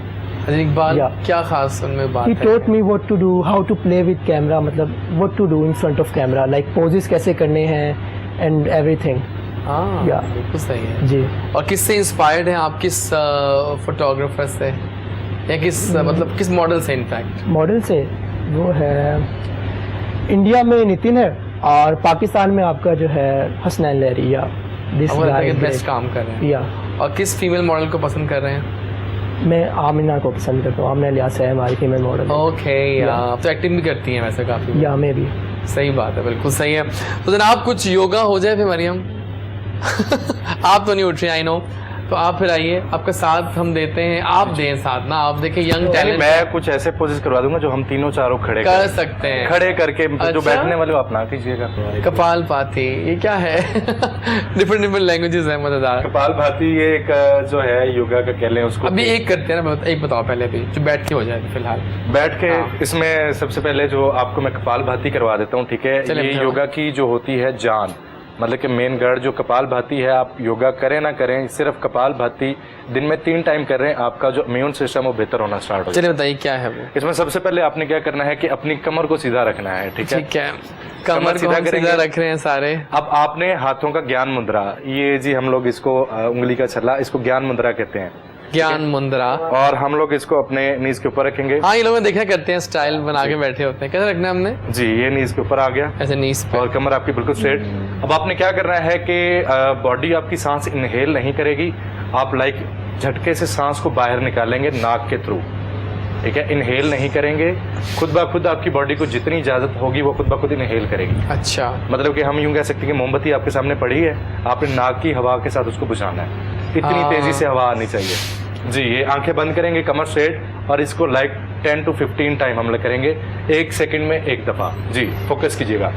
अजीम इकबाल, या। क्या खास उनमें बात He है? taught me what to do, how to play with camera, मतलब what to do in front of camera, like poses कैसे करने हैं and everything। हाँ या। बिल्कुल सही है। जी। और किससे इंस्पायर्ड हैं आप, किस फोटोग्राफर से या किस मतलब किस मॉडल से? इनफैक्ट मॉडल से वो है, इंडिया में नितिन है और पाकिस्तान में आपका जो है हसनैन लहरी। या दिस गाय बेस्ट काम कर रहे हैं। या। और किस फीमेल मॉडल को पसंद कर रहे हैं? मैं आमिना को पसंद करता हूँ, आमिना लियास है हमारी फीमेल मॉडल। ओके। आप तो एक्टिंग भी करती हैं वैसे काफ़ी। या मैं भी। सही बात है, बिल्कुल सही है। तो जनाब कुछ योगा हो जाए फिर मरियम। आप तो नहीं उठ रही, आई नो, तो आप फिर आइए, आपका साथ हम देते हैं, आप दें साथ ना, आप देखें यंग टैलेंट मैं कुछ ऐसे पोजेस करवा दूंगा जो हम तीनों चारों खड़े कर सकते हैं। खड़े करके जो अच्छा? बैठने वाले वो अपना कीजिएगा। कपाल पाती, ये क्या है? डिफरेंट लैंग्वेजेस है, मजेदार। कपाल भाती ये एक जो है योगा का कह लें उसको। अभी एक करते हैं ना, एक बताओ पहले, अभी जो बैठ के हो जाए फिलहाल। बैठ के हाँ। इसमें सबसे पहले जो आपको मैं कपाल भाती करवा देता हूँ, ठीक है? चलिए, ये बताओ। योगा की जो होती है जान, मतलब कि मेन गढ़ जो कपाल भाती है, आप योगा करें ना करें, सिर्फ कपाल भाती दिन में 3 टाइम कर रहे हैं, आपका जो इम्यून सिस्टम वो बेहतर होना स्टार्ट हो चलिए बताइए क्या है वो। इसमें सबसे पहले आपने क्या करना है कि अपनी कमर को सीधा रखना है, ठीक है? ठीक है, कमर को सीधा हम करेंगे। सीधा रख रहे हैं सारे। अब आपने हाथों का ज्ञान मुद्रा, ये जी हम लोग इसको उंगली का छल्ला, इसको ज्ञान मुद्रा कहते हैं। ज्ञान मुद्रा। और हम लोग इसको अपने नीज के ऊपर रखेंगे। हाँ, ये लोग देखा करते हैं, स्टाइल बना के बैठे होते हैं। कैसे रखना है हमने? जी, ये नीज के ऊपर आ गया, ऐसे नीज पे। और कमर आपकी बिल्कुल स्ट्रेट। अब आपने क्या करना है कि बॉडी आपकी सांस इनहेल नहीं करेगी, आप लाइक झटके से सांस को बाहर निकालेंगे नाक के थ्रू, ठीक है? इनहेल नहीं करेंगे, खुद ब खुद आपकी बॉडी को जितनी इजाजत होगी वो खुद ब खुद इनहेल करेगी। अच्छा, मतलब कि हम यूं कह सकते हैं कि मोमबत्ती आपके सामने पड़ी है, आपने नाक की हवा के साथ उसको बुझाना है, इतनी तेजी से हवा आनी चाहिए। जी, ये आंखें बंद करेंगे, कमर स्ट्रेट, और इसको लाइक 10 to 15 टाइम हम लोग करेंगे, 1 सेकंड में 1 दफा। जी, फोकस कीजिएगा।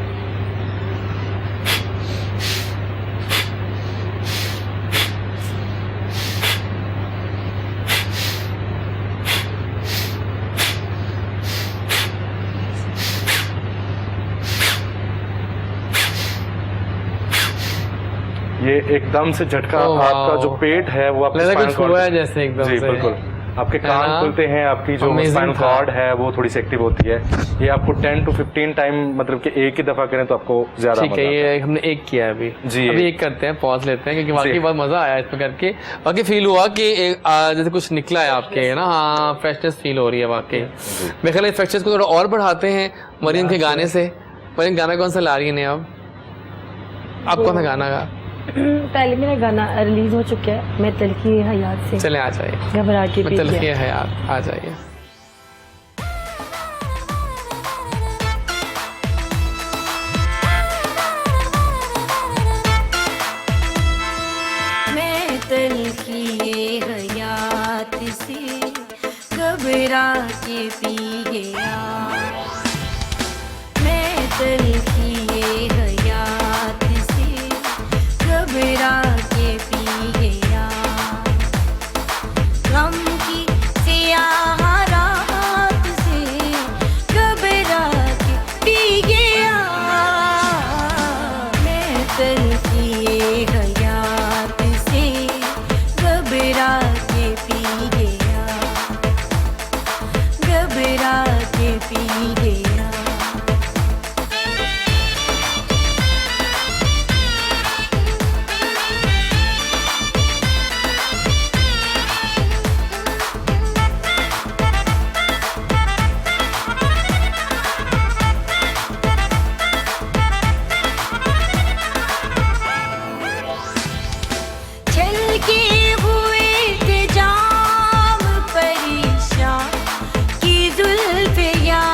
ये एकदम से झटका, ओह, आपका जो पेट है वो आपके लगा spinal कुछ cord हुआ है जैसे एकदम जी से। बिल्कुल, आपके है कान ना? खुलते हैं, आपकी जो Amazing स्पाइनल था। कॉर्ड है वो थोड़ी सी एक्टिव होती है। ये आपको 10 to 15 टाइम, मतलब कि एक ही दफ़ा करें तो आपको ज़्यादा ठीक मजा है, आता ये हमने एक किया है अभी। जी। अभी एक करते हैं, पॉज लेते हैं, क्योंकि वाकई जी। बहुत मजा आया इसमें करके। वाकई फील हुआ कि जैसे कुछ निकला है आपके, है ना? हाँ, फ्रेशनेस फील हो रही है वाकई। मेरे ख्याल फ्रेशनेस को थोड़ा और बढ़ाते हैं मरीम के गाने से। मरीम, गाना कौन सा ला रही है अब? आप कौन सा गाना गा? पहले मेरा गाना रिलीज हो चुका है, मैं तलखी हयात से। चले आ जाइए, घबरा के पी मतलब गया। ये है आप, आ जाइए। मैं तलखी हयात से घबरा के पी गया। मैं तलखी हयात से घबरा के पी गया। गम की सियाह रात से घबरा के पी गया। मैं तलखी हयात से घबरा के पी गया। घबरा के पी गया। छलके हुए थे जाम परेशान की जुल्फियाँ।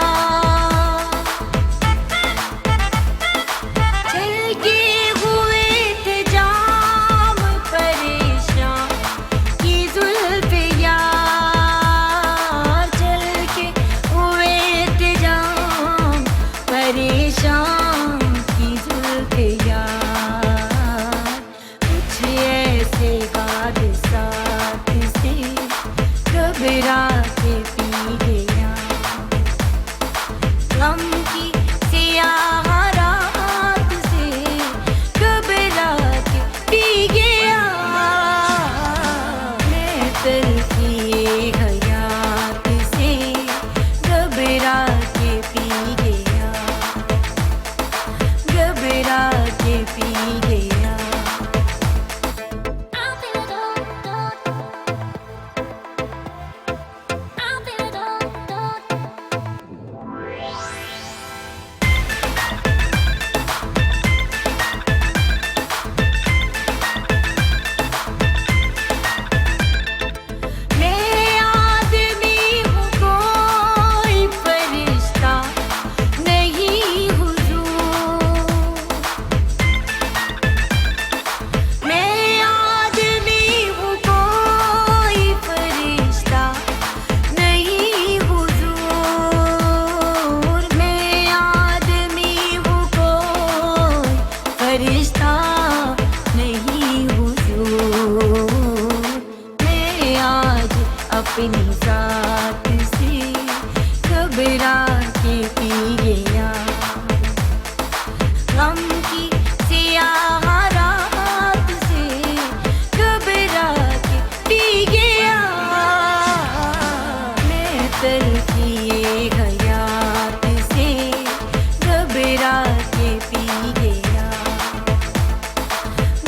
छलके हुए थे जाम परेशान की जुल्फियाँ। छलके हुए थे जाम परेशान की जुल्फियाँ। कुछ ऐसे हादसात से घबरा के पी गया। गम की सियाह रात से घबरा के पी गया। मैं तलखी हयात से घबरा के पी गया। घबरा के पी गया। मैं आदमी हूँ कोई फरिश्ता नहीं हुजूर। मैं आदमी हूँ कोई फरिश्ता नहीं हुजूर। मैं आदमी हूँ कोई फरिश्ता नहीं हुजूर। मैं आज अपनी जात से घबरा के पी गया। गम की सियाह रात से घबरा के पी गया। मैं तलखी हयात से घबरा के पी गया।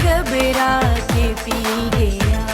घबरा के पी गया।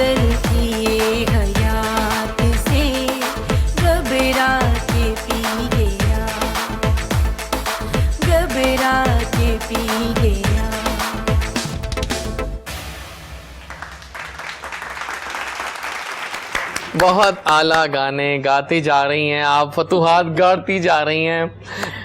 कातिल किए हयात से घबरा के पी गया, घबरा के पी गया। बहुत आला गाने गाती जा रही हैं आप, फतूहात गाती जा रही हैं।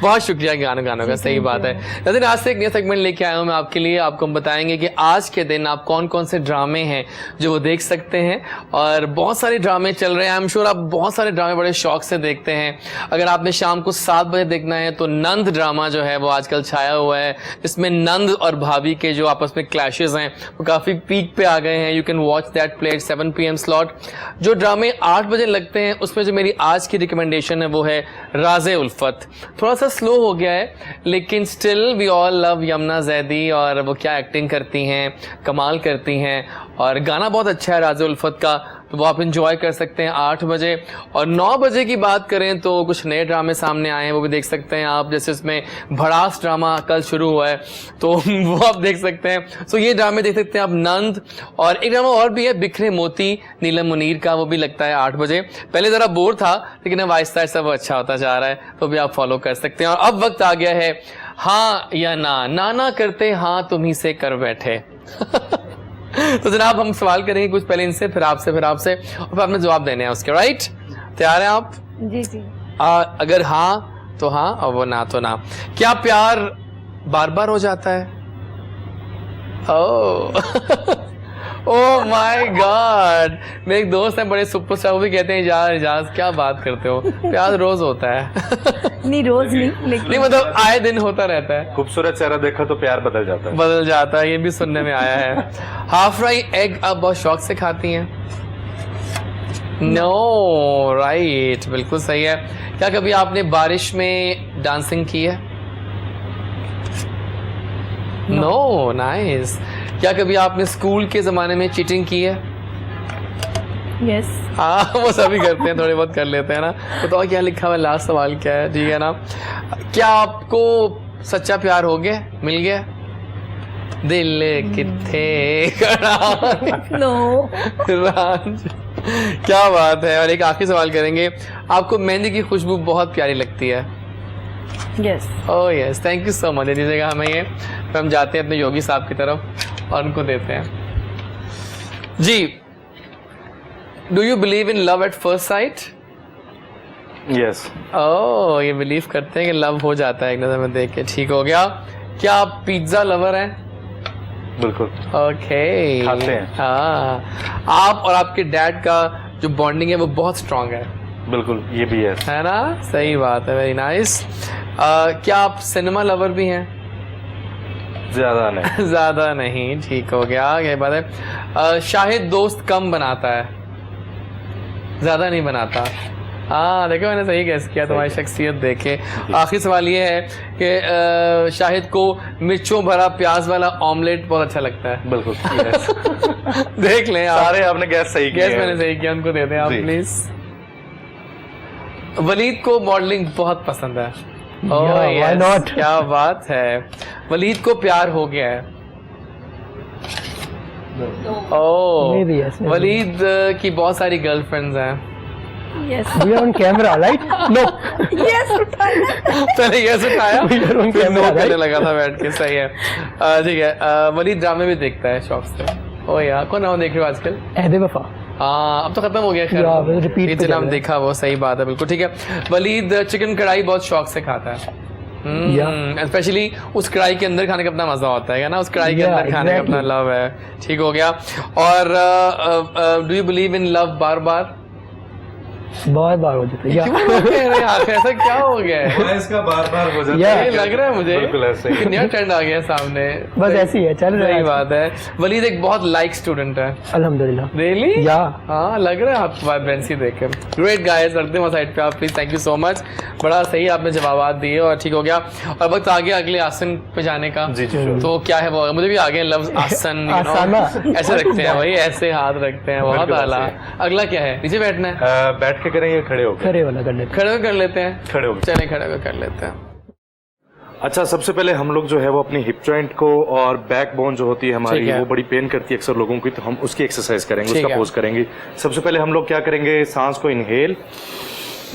बहुत शुक्रिया गानों का, सही बात है। लेकिन आज से एक नया सेगमेंट लेके आया हूँ मैं आपके लिए। आपको हम बताएंगे कि आज के दिन आप कौन कौन से ड्रामे हैं जो वो देख सकते हैं। और बहुत सारे ड्रामे चल रहे हैं, आई एम श्योर आप बहुत सारे ड्रामे बड़े शौक से देखते हैं। अगर आपने शाम को 7 बजे देखना है तो नंद ड्रामा जो है वो आजकल छाया हुआ है, इसमें नंद और भाभी के जो आपस में क्लैशेज हैं वो काफ़ी पीक पे आ गए हैं। You can watch that play 7 PM slot. जो ड्रामे 8 बजे लगते हैं उसमें जो मेरी आज की रिकमेंडेशन है वो है राज़े उल्फत। थोड़ा सा स्लो हो गया है लेकिन still we all love Yamuna Zaidi, और वो क्या एक्टिंग करती हैं, कमाल करती हैं। और गाना बहुत अच्छा है राज़े उल्फत का, तो वो आप इंजॉय कर सकते हैं 8 बजे। और 9 बजे की बात करें तो कुछ नए ड्रामे सामने आए हैं, वो भी देख सकते हैं आप। जैसे इसमें भड़ास ड्रामा कल शुरू हुआ है तो वो आप देख सकते हैं। सो ये ड्रामे देख सकते हैं आप, नंद। और एक ड्रामा और भी है बिखरे मोती नीलम मुनीर का, वो भी लगता है 8 बजे। पहले ज़रा बोर था लेकिन अब आहिस्ता आहिस्ता वो अच्छा होता जा रहा है, तो भी आप फॉलो कर सकते हैं। और अब वक्त आ गया है हाँ या ना, ना करते हाँ तुम्ही से कर बैठे। तो जनाब हम सवाल करेंगे कुछ पहले इनसे, फिर आपसे और फिर आपने जवाब देने हैं उसके। राइट, तैयार हैं आप? जी जी। अगर हाँ तो हाँ और वो ना तो ना। क्या प्यार बार बार हो जाता है? ओह माय गॉड, मेरे एक दोस्त हैं बड़े सुपरस्टार, वो भी कहते हैं यार इजाज क्या बात करते हो, प्यार रोज होता है। नहीं रोज नहीं, लेकिन नहीं मतलब आए दिन होता रहता है। खूबसूरत चेहरा देखा तो प्यार बदल जाता है। बदल जाता है, ये भी सुनने में आया है। हाफ फ्राई एग आप बहुत शौक से खाती हैं? नो, राइट, बिल्कुल सही है। क्या कभी आपने बारिश में डांसिंग की है? No, nice. क्या कभी आपने स्कूल के ज़माने में चीटिंग की है? यस। हाँ, वो सभी करते हैं, थोड़े बहुत कर लेते हैं ना। बताओ क्या लिखा हुआ है, लास्ट सवाल क्या है? ठीक है ना। क्या आपको सच्चा प्यार हो गया, मिल गया? दिल किथे खड़ा नो। क्या बात है। और एक आखिरी सवाल करेंगे, आपको मेहंदी की खुशबू बहुत प्यारी लगती है? Yes. Oh yes, thank you so much. दे दीजिएगा हमें ये, फिर हम जाते हैं अपने योगी साहब की तरफ और उनको देते हैं जी। Do you believe in love at first sight? Yes. Oh, ये बिलीव करते हैं कि लव हो जाता है एक नज़र में देख के। ठीक हो गया। क्या आप पिज्ज़ा लवर हैं? बिल्कुल। ओके, खाते हैं। हाँ, आप और आपके डैड का जो बॉन्डिंग है वो बहुत स्ट्रांग है। बिल्कुल, ये भी है ना, सही बात है, वेरी नाइस। क्या आप सिनेमा लवर भी हैं? ज्यादा नहीं। ज़्यादा नहीं, ठीक हो गया, ये बात है। शाहिद दोस्त कम बनाता है, ज़्यादा नहीं बनाता? हाँ देखो, मैंने सही गैस किया, तुम्हारी शख्सियत देखे। आखिरी सवाल ये है कि शाहिद को मिर्चों भरा प्याज वाला ऑमलेट बहुत अच्छा लगता है? बिल्कुल, यस। देख लें आप। सारे आपने गैस सही किया। गैस मैंने सही किया, उनको दे दें आप प्लीज। वलीद को मॉडलिंग बहुत पसंद है। Yeah, why not? क्या बात है। वलीद को प्यार हो गया है? ओह, Maybe yes, maybe. वलीद की बहुत सारी गर्लफ्रेंड्स हैं। Yes. We are on camera, right? No. Yes उठाया। पहले यस उठाया We are on फिर camera, नो करने right? लगा था बैठ के। सही है, ठीक है। वलीद ड्रामे भी देखता है शौक से। ओ यार, कौन नाम देख रहे हो आजकल? अहदे वफा। हाँ, अब तो खत्म हो गया। खैर, या, वो repeat पे इतना चल नाम रहा है। देखा, वो सही बात है, बिल्कुल ठीक है। वलीद चिकन कढ़ाई बहुत शौक से खाता है, स्पेशली उस कढ़ाई के अंदर खाने का अपना मजा होता है ना, उस कढ़ाई के अंदर खाने का अपना लव है। ठीक हो गया। और do you believe in love बार बार? बहुत बार हो जाता है। क्यों लोग कह रहे हैं आखिर, ऐसा क्या हो गया है? इसका बार बार हो जाता Yeah. है। ये लग रहा है मुझे बिल्कुल ऐसे ही। कि नया ट्रेंड आ गया सामने। बस ऐसी है, चल रहा सही है। बात है। वलीद एक बहुत लाइक स्टूडेंट है। अल्हम्दुलिल्लाह। रियली? या। हाँ, लग रहा है आपको वाइब्रेंसी देखकर। ग्रेट गाइस, रखते हैं साइड पे आप please. Thank you so much, बड़ा सही आपने जवाब दिए और ठीक हो गया। और वक्त आ गया अगले आसन पे जाने का। जी जी, sure। तो क्या है वो, मुझे भी आ गया लफ्ज आसन, you know। आसाना। ऐसे रखते हैं भाई, ऐसे हाथ रखते हैं, बहुत बिल्कुल आला। ऐसे। अगला क्या है, नीचे बैठना है? बैठ के करें या खड़े होकर? खड़े वाला कर लेते खड़े होकर कर लेते हैं। खड़े होकर। चले खड़े होकर कर लेते हैं। अच्छा, सबसे पहले हम लोग जो है वो अपनी हिप जॉइंट को और बैक बोन जो होती है ठीक हमारी है। वो बड़ी पेन करती है अक्सर लोगों की, तो हम उसकी एक्सरसाइज करेंगे, ठीक उसका है। पोज करेंगे। सबसे पहले हम लोग क्या करेंगे, सांस को इनहेल,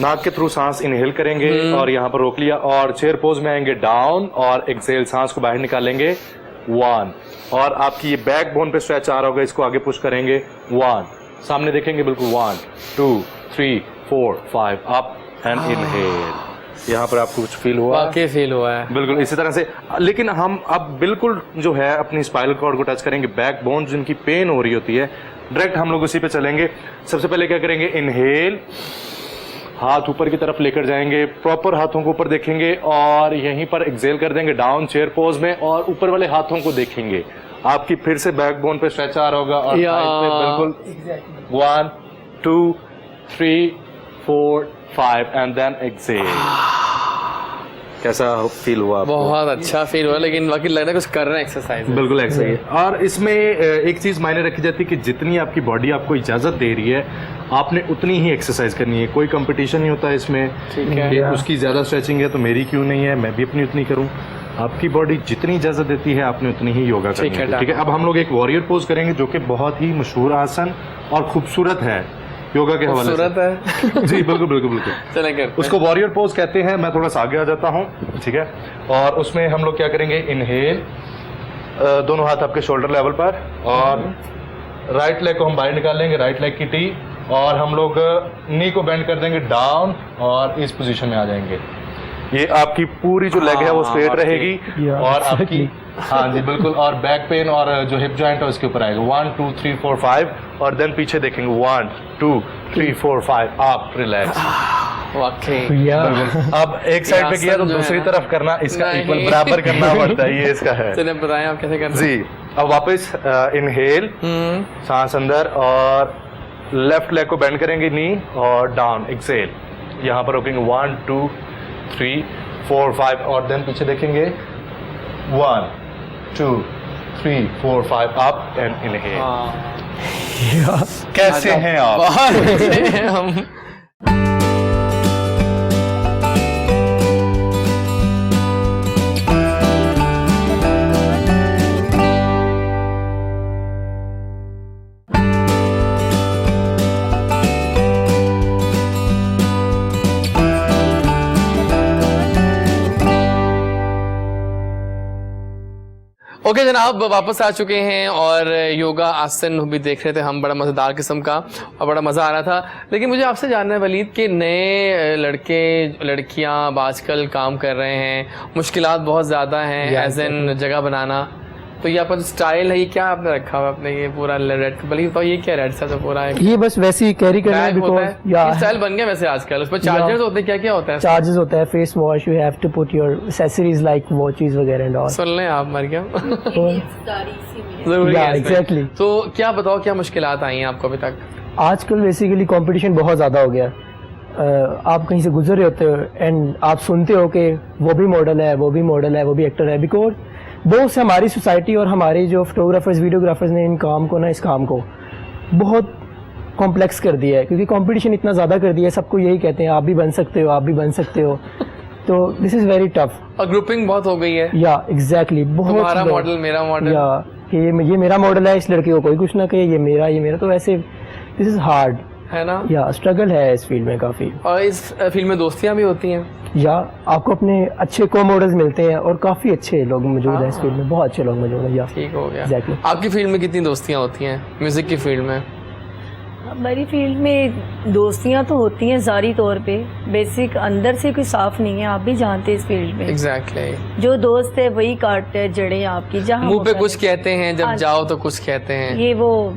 नाक के थ्रू सांस इनहेल करेंगे और यहाँ पर रोक लिया और चेयर पोज में आएंगे डाउन और एक्सेल सांस को बाहर निकालेंगे 1 और आपकी ये बैक बोन पे स्ट्रेच आ रहा होगा, इसको आगे पुश करेंगे 1, सामने देखेंगे बिल्कुल 1 2 3 4 5 अप एंड इनहेल। यहाँ पर आपको कुछ फील हुआ? वाकई फील हुआ है। बिल्कुल इसी तरह से, लेकिन हम अब बिल्कुल जो है अपनी स्पाइनल कॉर्ड को टच करेंगे, बैक बोन जिनकी पेन हो रही होती है, डायरेक्ट हम लोग उसी पे चलेंगे। सबसे पहले क्या करेंगे, इनहेल, हाथ ऊपर की तरफ लेकर जाएंगे, प्रॉपर हाथों को ऊपर देखेंगे और यहीं पर एक्सेल कर देंगे डाउन चेयर पोज में और ऊपर वाले हाथों को देखेंगे। आपकी फिर से बैक बोन पे स्ट्रेच आ रहा होगा और या। साइड पे बिल्कुल 1 2 3 4 5 एंड देन एक्सेल। कैसा फील हुआ आपको? बहुत अच्छा फील हुआ, लेकिन बाकी लग रहा है कुछ कर रहे हैं एक्सरसाइज। बिल्कुल एक्सरसाइज। और इसमें एक चीज मायने रखी जाती है कि जितनी आपकी बॉडी आपको इजाजत दे रही है आपने उतनी ही एक्सरसाइज करनी है। कोई कंपटीशन नहीं होता इसमें ठीक है। कि उसकी ज्यादा स्ट्रेचिंग है तो मेरी क्यों नहीं है, मैं भी अपनी उतनी करूं। आपकी बॉडी जितनी इजाजत देती है आपने उतनी ही योगा करनी ठीक है, है। ठीक है, अब हम लोग एक वॉरियर पोज करेंगे जो कि बहुत ही मशहूर आसन और खूबसूरत है योगा के हवाले खूबसूरत से। है। जी बिल्कुल बिल्कुल बिल्कुल। चले करते उसको वॉरियर पोज कहते हैं। मैं थोड़ा सा आगे आ जाता हूँ, ठीक है। और उसमें हम लोग क्या करेंगे, इनहेल, दोनों हाथ आपके शोल्डर लेवल पर और राइट लेग को हम बाहर निकालेंगे, राइट लेग की टी, और हम लोग नी को बेंड कर देंगे डाउन और इस पोजीशन में आ जाएंगे। ये आपकी पूरी जो लेग है वो स्ट्रेट हाँ, रहेगी Yeah, और आपकी exactly. हाँ जी बिल्कुल, और बैक पेन और जो हिप जॉइंट है उसके ऊपर आएगा 1 2 3 4 5 और देन पीछे देखेंगे 1 2 3 4 5 आप रिलैक्स। वाकई या अब एक साइड पे किया तो आसन जो है दूसरी ना, तरफ करना, इसका नहीं। इक्वल बराबर करना पड़ता है, ये इसका है। चलिए बताएं आप कैसे करते हैं। जी, अब वापस इनहेल, सांस अंदर और लेफ्ट लेग को बेंड करेंगे, नी और डाउन, एक्सेल, यहाँ पर रोकेंगे 1 2 3 4 5 और देन पीछे देखेंगे 1 2 3 4 5 अप एंड इनहेल। कैसे हैं आप? बहुत अच्छे हैं हम। ओके जनाब, वापस आ चुके हैं और योगा आसन भी देख रहे थे हम, बड़ा मज़ेदार किस्म का और बड़ा मज़ा आ रहा था। लेकिन मुझे आपसे जानना है वलीद कि नए लड़के लड़कियां अब आजकल काम कर रहे हैं, मुश्किलात बहुत ज़्यादा हैं एज एन जगह बनाना, तो ये आपका स्टाइल है, ये क्या आपने रखा हुआ आपने ये पूरा रेड, बल्कि बताओ ये क्या रेड सा तो पूरा है ये बस वैसे ही कैरी करना है बैग होता बिकॉज है, ये स्टाइल बन गया वैसे आजकल, उसमें चार्जर्स होते हैं, क्या क्या होता है? चार्जेस होता है, face wash, you have to put your accessories like watches वगैरह एंड ऑल। सुन लें आप मरियम, जरूरी या है इसमें। एग्जैक्टली। तो क्या बताओ क्या मुश्किलात आई हैं आपको अभी तक? आजकल बेसिकली कंपटीशन बहुत ज़्यादा हो गया। आप कहीं से गुजर रहे होते हो एंड आप सुनते हो कि वो भी मॉडल है, वो भी मॉडल है, वो भी एक्टर है, बिकॉज बहुत से हमारी सोसाइटी और हमारे जो फोटोग्राफर्स वीडियोग्राफर्स ने इन काम को ना, इस काम को बहुत कॉम्प्लेक्स कर दिया है, क्योंकि कंपटीशन इतना ज़्यादा कर दिया है। सबको यही कहते हैं आप भी बन सकते हो, आप भी बन सकते हो, तो दिस इज़ वेरी टफ। और ग्रुपिंग बहुत हो गई है, या एग्जैक्टली, बहुत तुम्हारा मॉडल मेरा मॉडल, या कि ये मेरा मॉडल है, इस लड़के को कोई कुछ ना कहे ये मेरा, तो ऐसे दिस इज़ हार्ड, है ना? या स्ट्रगल है इस फील्ड में काफ़ी। और इस फील्ड में दोस्तियां भी होती हैं, या आपको अपने अच्छे को मॉडल्स मिलते हैं और काफ़ी अच्छे लोग मौजूद हैं इस फील्ड में, बहुत अच्छे लोग मौजूद हैं। या ठीक हो गया। Exactly. आपकी फील्ड में कितनी दोस्तियां होती हैं म्यूजिक की फील्ड में? हमारी फील्ड में दोस्तियां तो होती हैं ज़ारी तौर पे, बेसिक अंदर से कोई साफ नहीं है, आप भी जानते हैं इस फील्ड में। एग्जैक्टली। जो दोस्त है वही काटते हैं जड़ें आपकी, जहाँ मुंह पे मौका कुछ कहते हैं, जब हाँ। जाओ तो कुछ कहते हैं, ये वो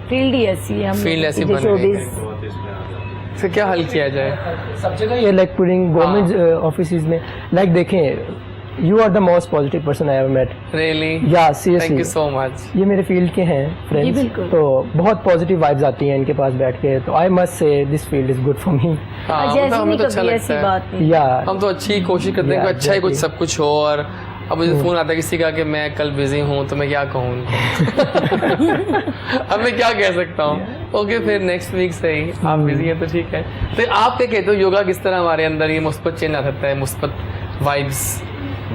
फील्ड ही ऐसी है, हम फील्ड ऐसी बन गई है। फिर क्या हल किया जाए? सब जगह ये लाइक पुटिंग गवर्नमेंट ऑफिसेज में, लाइक देखें, you are the most positive person I have met. Really? Yeah thank seriously, you so much. ये मेरे फील्ड के हैं जी, फ्रेंड्स, बिल्कुल। तो बहुत पॉजिटिव वाइब्स आती हैं इनके पास बैठ के, तो I must say this field is good for me. हाँ, जैसे मतलब हमें नहीं तो अच्छा कभी ऐसी लगता है। बात नहीं। या हम तो अच्छी कोशिश करते हैं कि Yeah, अच्छा ही कुछ exactly. सब कुछ हो, और अब मुझे फोन आता है किसी का कि मैं कल बिजी हूँ, तो मैं क्या कहूँ उनको? अब मैं क्या कह सकता हूँ? ओके फिर नेक्स्ट वीक से ही आप बिजी हैं तो ठीक है। तो आप क्या कहते हो योगा किस तरह हमारे अंदर ये मुस्बत चेंज आ सकता है, मुस्बत वाइब्स?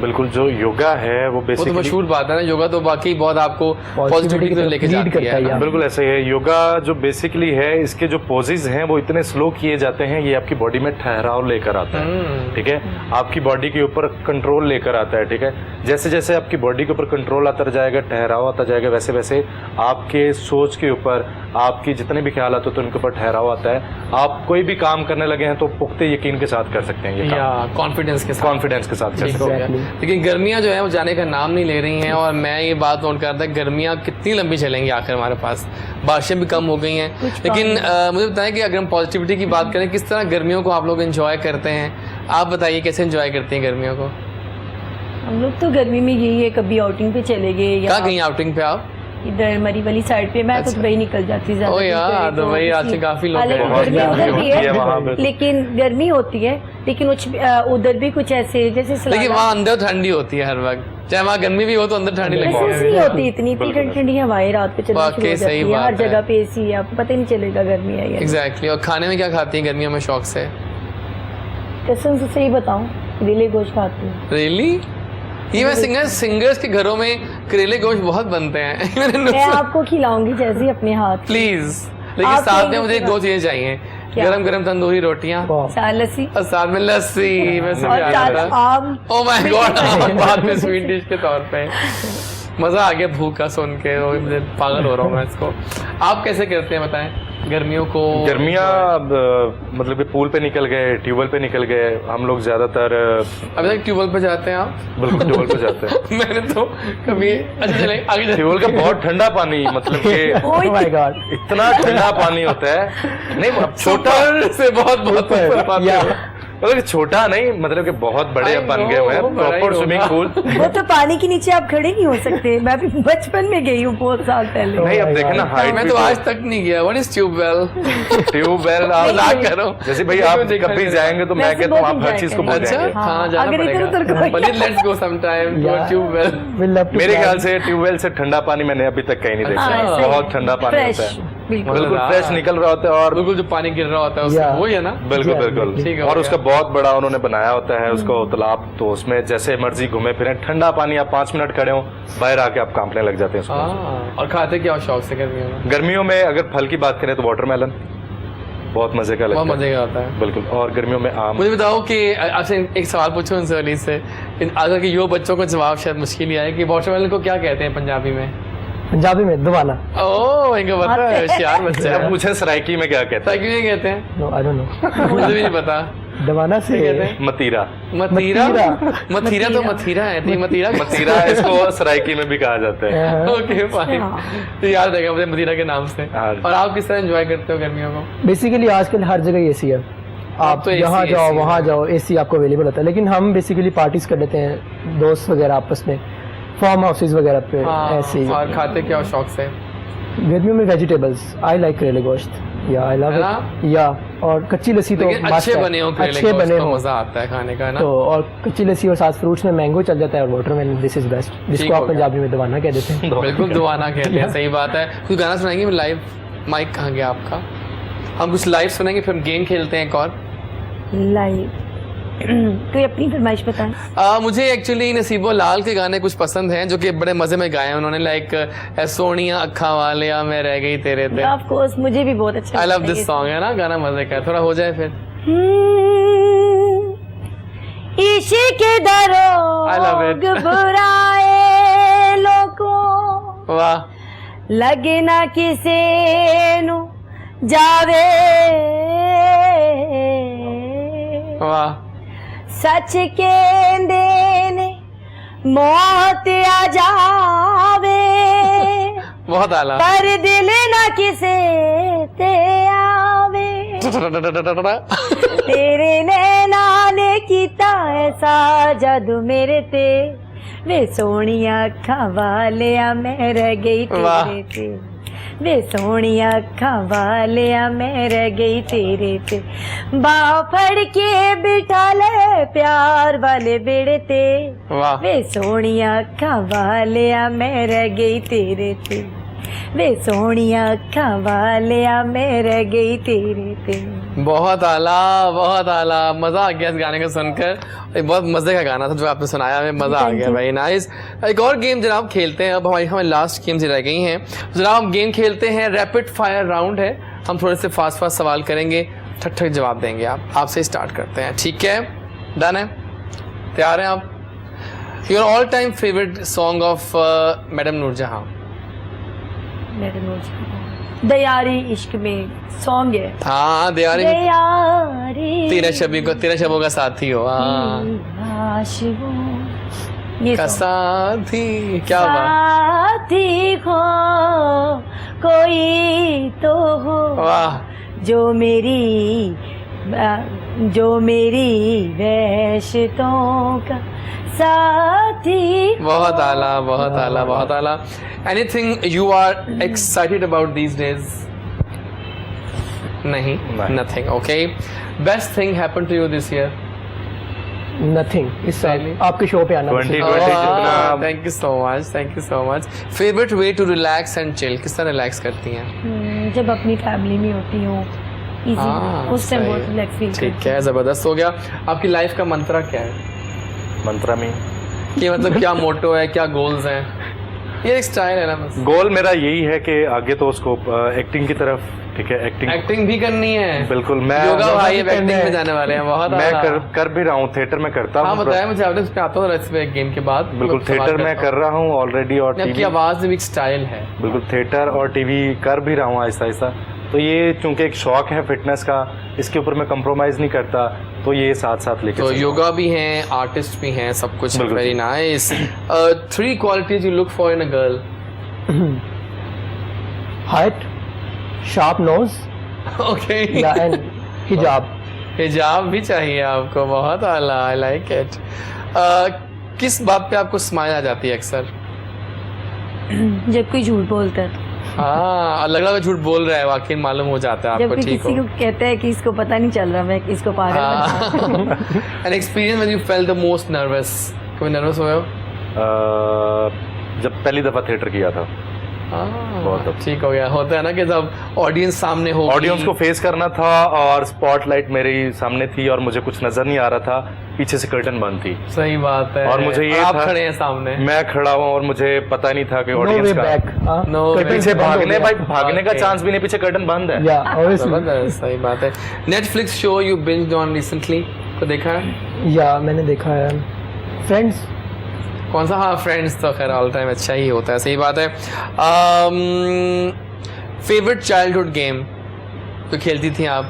बिल्कुल, जो योगा है वो वो तो बेसिकली मशहूर बात है ना, योगा तो बाकी बहुत आपको पॉजिटिविटी तो लेके lead जाती करता है है ना? बिल्कुल ऐसे ही है। योगा जो बेसिकली है, इसके जो पोजेज हैं वो इतने स्लो किए जाते हैं, ये आपकी बॉडी में ठहराव लेकर आता है, ठीक है, आपकी बॉडी के ऊपर कंट्रोल लेकर आता है, ठीक है। जैसे जैसे आपकी बॉडी के ऊपर कंट्रोल आता जाएगा, ठहराव आता जाएगा, वैसे वैसे आपके सोच के ऊपर, आपकी जितने भी ख्याल आते हैं तो उनके ऊपर ठहराव आता है। आप कोई भी काम करने लगे हैं तो पुख्ते यकीन के साथ कर सकते हैं ये या काम, कॉन्फिडेंस के साथ। कॉन्फिडेंस के साथ कर ठीक सकते हो हैं। गया। लेकिन गर्मियां जो है वो जाने का नाम नहीं ले रही हैं, और मैं ये बात नोट करता है गर्मियां कितनी लंबी चलेंगी आखिर हमारे पास, बारिशें भी कम हो गई हैं। लेकिन मुझे बताएं कि अगर हम पॉजिटिविटी की बात करें, किस तरह गर्मियों को आप लोग एंजॉय करते हैं? आप बताइए कैसे एंजॉय करती हैं गर्मियों को? हम लोग तो गर्मी में यही है, कभी आउटिंग पे चले गए या कहाँ गई आउटिंग पे आप? इधर मरी वाली साइड पे। मैं तो अच्छा। दुबई निकल जाती ज्यादा ओ दिन यार, के लिए, तो दुबई आज इसलिए- काफी लोग हालांकि हैं। गर्मी बहुत उधर भी होती है वहाँ है, पे। लेकिन गर्मी होती है, लेकिन उधर भी कुछ ऐसे जैसे लेकिन सलाना- वहाँ अंदर ठंडी होती है हर वक्त, चाहे वहाँ गर्मी भी हो तो अंदर ठंडी लगती महसूस नहीं है। होती, इतनी बिल्कुल। ठंडी ठंडी हवाएं रात को चलना शुरू वाकई हो सही जाती है, हर बात है। जगह पे एसी है, आपको पता ही नहीं चलेगा गर्मी है या नहीं। एग्जैक्टली। और खाने में क्या खाती हैं गर्मियों में शौक से? कसम से सही बताऊं, करेले गोश्त खाती हूँ। रियली? ये मैं सिंगर्स के घरों में करेले गोश्त बहुत बनते हैं। मैंने मैं आपको खिलाऊंगी जैसे अपने हाथ। प्लीज, लेकिन आप साथ में कहेंगे मुझे कि दो चीजें चाहिए, क्या? गरम गरम तंदूरी रोटियां वाह। साल लस्सी और साथ में लस्सी। मैं और साथ आम। ओ माय गॉड, बाद में स्वीट डिश के तौर पे मजा आ गया भूखा सुन के, वो मुझे पागल हो रहा हूँ मैं इसको। आप कैसे करते हैं बताएं गर्मियों को? गर्मियाँ मतलब कि पूल पे निकल गए, ट्यूबवेल पे निकल गए, हम लोग ज्यादातर अभी तक ट्यूबवेल पे जाते हैं आप? बिल्कुल ट्यूबवेल पे जाते हैं। मैंने तो कभी, अच्छा चले आगे चलते ट्यूबवेल का बहुत ठंडा पानी, मतलब कि Oh my God. इतना ठंडा पानी होता है, नहीं अब छोटा ऊपर से बहुत बहुत ऊपर पाते या- हो। मतलब कि छोटा नहीं, मतलब कि बहुत बड़े I अब बन know, गए हुए हैं, बड़ा ही प्रॉपर स्विमिंग होगा। पूल। वो तो पानी के नीचे आप खड़े नहीं हो सकते। मैं भी बचपन में गई हूँ बहुत साल पहले। नहीं अब my देखे ना God. हाइट मैं तो आज तक नहीं गया। What is tubewell? ट्यूबवेल आप आप ना करो। जैसे भाई आप कभी जाएंगे तो मैं वैसे कहता हूँ बहुत आप हर enjoy चीज को भूल अच्छा, जाएंगे। हाँ जाना अगर इधर उधर पड़ेगा। कोई- But let's go sometime to a Yeah. Tubewell. We'll love to मेरे plan. ख्याल से ट्यूबवेल से ठंडा पानी मैंने अभी तक कहीं नहीं देखा, अच्छा। बहुत ठंडा पानी फ्रेश, होता है, बिल्कुल। बिल्कुल मजेदार। फ्रेश निकल रहा होता है, और बिल्कुल जो पानी गिर रहा होता है उसमें, Yeah. वही है ना? बिल्कुल Yeah, बिल्कुल ठीक है, और हो उसका गया। बहुत बड़ा उन्होंने बनाया होता है उसको तालाब, तो उसमें जैसे मर्जी घूमे फिरे, ठंडा पानी, आप 5 मिनट खड़े हो बाहर आके आप कांपने लग जाते हैं उसको। और खाते क्या हो शौक से गर्मियों में? गर्मियों में अगर फल की बात करें तो वाटरमेलन बहुत मजे का लगता बहुत है, मजे का होता है। बिल्कुल। और गर्मियों में आम। मुझे बताओ कि आपसे एक सवाल पूछूं उनसे अली से, आजकल के युवा बच्चों को जवाब शायद मुश्किल ही आए कि वाटरमेलन को क्या कहते हैं पंजाबी में? पंजाबी में दवाना। ओह इनको पता है, होशियार बच्चा अब है। पूछे सराइकी में क्या कहते पता क्यों नहीं कहते हैं? No I don't know. मुझे भी नहीं पता। दवाना से क्या कहते हैं? हैं? मतीरा। मतीरा? मतीरा। मतीरा तो मतीरा है, तो ये मतीरा मतीरा इसको सराइकी में भी कहा जाता है। ओके फाइन, तो याद रहेगा मुझे मतीरा के नाम से। हाँ। और आप किस तरह एंजॉय करते हो गर्मियों को? बेसिकली आजकल हर जगह एसी है, आप तो AC जहाँ जाओ AC वहाँ है। जाओ एसी आपको अवेलेबल होता है। लेकिन हम बेसिकली पार्टीज कर लेते हैं दोस्त वगैरह आपस में, फार्म हाउसेज वगैरह पे ऐसे ही। और खाते क्या हो शौक से? गर्मियों में वेजिटेबल्स, आई लाइक करेले गोश्त, या आई लव है ना? इट, या और कच्ची लस्सी तो लेकिन must अच्छे है। बने हो करेले अच्छे गोश्त बने तो हो मजा आता है खाने का ना। तो, और कच्ची लस्सी और साथ फ्रूट्स में मैंगो चल जाता है, और वाटरमेलन, दिस इज बेस्ट, ठीक जिसको हो आप गया। पंजाबी में दवाना कह देते हैं। बिल्कुल दुआना कहते हैं, सही बात है। कुछ गाना सुनाएंगे लाइव? माइक कहाँ गया आपका? हम कुछ लाइव सुनेंगे, फिर हम गेम खेलते हैं एक और। लाइव कोई अपनी फरमाइश बताएं। मुझे एक्चुअली नसीबो लाल के गाने कुछ पसंद हैं जो कि बड़े मजे में गाए हैं उन्होंने, लाइक सोनिया अखा वाले मैं रह गई तेरे ते। ऑफ कोर्स मुझे भी बहुत अच्छा आई लव लगता है दिस सॉन्ग, है ना, गाना मजे का है। थोड़ा हो जाए फिर। इश्क I love it. दरोग बुराए लोगों वाह लगे ना किसे नु जावे वाह, सच कहंदे ने मौत आ जावे बहुत आला। पर दिल ना किसे ते आवे तेरे नैना ने कीता ऐसा जादू मेरे ते वे सोनिया अखा वालिया मैं रह गई वाह। तेरे ते वे सोनिया अखा वालिया मैं रह गई तेरे ते बाह फड़ के बिठा ले प्यार वाले बेड़े ते वाह, वे सोनिया अखा वालिया मैं रह गई तेरे ते वे सोनिया अखा वालिया मैं रह गई तेरे ते। बहुत आला, बहुत आला। मजा आ गया इस गाने को सुनकर। एक बहुत मजे का गाना था जो आपने सुनाया, हमें मजा आ गया भाई, नाइस। एक और गेम जनाब खेलते हैं, अब हमारी लास्ट गेम्स रह गई हैं जनाब। हम गेम खेलते हैं, रैपिड फायर राउंड है, हम थोड़े से फास्ट सवाल करेंगे, ठक ठक जवाब देंगे आप। आपसे स्टार्ट करते हैं, ठीक है? डन है? तैयार हैं आप? Your all time favourite song of madam Noorjahan? दयारी इश्क में सॉन्ग है। हाँ, दयारी तेरा शबों का साथी हो, हाँ ये का साथी, क्या बात, साथी हो कोई तो हो वाह, जो मेरी वहशतों का साथी। बहुत आला, बहुत आला, बहुत आला। Anything you are excited about these days? नहीं, nothing. Okay, best thing happened to you this year? Nothing, इस साल आपके शो पे आना। 2020 thank you so much, thank you so much. Favourite way to relax and chill, किस तरह relax करती हैं? जब अपनी फैमिली में होती हूँ, उस टाइम बहुत रिलैक्स फील। ठीक है, जबरदस्त हो गया। आपकी लाइफ का मंत्रा क्या है? मंत्रा में कि मतलब क्या मोटो है, क्या गोल्स हैं? ये एक स्टाइल है ना बस। गोल मेरा यही है कि आगे तो उसको एक्टिंग की तरफ, ठीक है, एक्टिंग भी करनी है। बिल्कुल, मैं योगा भाई एक्टिंग में जाने वाले हैं, बहुत मैं कर भी रहा हूँ, थिएटर में करता हूँ। हाँ, बताया मुझे, आपने उसमें आता हूँ एक गेम के बाद। बिल्कुल, थिएटर में कर रहा हूँ ऑलरेडी, और आपकी आवाज में भी एक स्टाइल है। बिल्कुल, थिएटर और टीवी कर भी रहा हूँ आहिस्ता आहिस्ता। तो ये चूंकि एक शौक है फिटनेस का, इसके ऊपर मैं कंप्रोमाइज़ नहीं करता, तो ये साथ साथ लेके तो योगा भी हैं, आर्टिस्ट भी हैं, सब कुछ। Very nice. 3 qualities you look for in a girl? Height, sharp nose, okay, and हिजाब। हिजाब भी चाहिए आपको, बहुत आला, आई लाइक इट। किस बात पे आपको स्माइल आ जाती है अक्सर? जब कोई झूठ बोलता है। हाँ, लग रहा है झूठ बोल रहा है, वाकई मालूम हो जाता है जब आपको। ठीक किसी को कहता है कि इसको पता नहीं चल रहा, मैं इसको पागल। An experience when you felt the most nervous? कभी नर्वस हुए हो? जब पहली दफा थिएटर किया था। बहुत ठीक हो गया। होता है ना कि जब ऑडियंस सामने हो, ऑडियंस को फेस करना था और स्पॉटलाइट मेरे सामने थी और मुझे कुछ नजर नहीं आ रहा था, पीछे से कर्टन बंद थी। सही बात है। और मुझे ये आप था, खड़े हैं सामने, मैं खड़ा हूँ और मुझे पता नहीं था कि ऑडियंस का पीछे भागने का चांस भी नहीं, पीछे कर्टन बंद है। सही बात है। Netflix show you binged on recently, को देखा है? या मैंने देखा है, फ्रेंड्स। कौन सा? हाँ, फ्रेंड्स तो खैर ऑल टाइम अच्छा ही होता है, सही बात है। फेवरेट चाइल्डहुड गेम तो खेलती थी आप?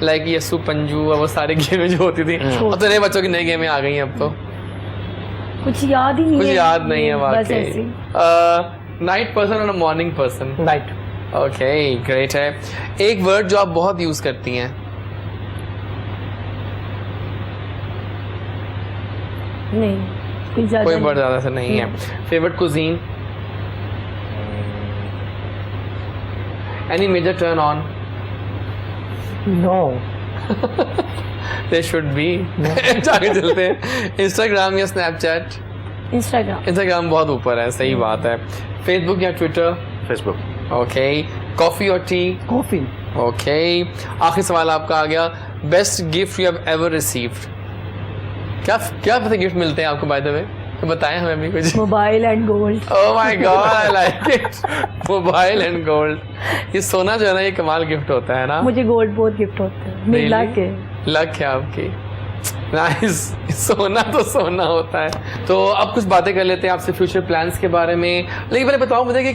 लाइक यसु पंजू और वो सारी गेमें जो होती थी, और तो नए बच्चों की नई गेमें आ गई हैं अब तो। कुछ याद ही नहीं है। कुछ याद नहीं है वाकई। नाइट पर्सन और morning person? Night. Okay, great है। एक वर्ड जो आप बहुत यूज करती हैं? नहीं, कोई वर्ड ज्यादा से नहीं है। Favourite cuisine? Any major turn on? No. There should be. आगे चलते हैं। इंस्टाग्राम या स्नैपचैट? इंस्टाग्राम बहुत ऊपर है, सही बात है। फेसबुक या ट्विटर? फेसबुक। ओके। कॉफी और टी? कॉफी। ओके। आखिरी सवाल आपका आ गया, best gift you have ever received? क्या पता गिफ्ट मिलते हैं आपको बाय द वे, तो बताएं हमें भी कुछ। Mobile and gold. Oh my God, I like it. Mobile and gold, ये सोना जो है ना, ये कमाल गिफ्ट होता है ना। मुझे गोल्ड बहुत गिफ्ट होता है, मेरी लक है। लक है आपकी, नाइस। सोना तो सोना होता है। तो अब कुछ बातें कर लेते हैं आपसे फ्यूचर प्लान्स के बारे में। लेकिन पहले बताओ मुझे कि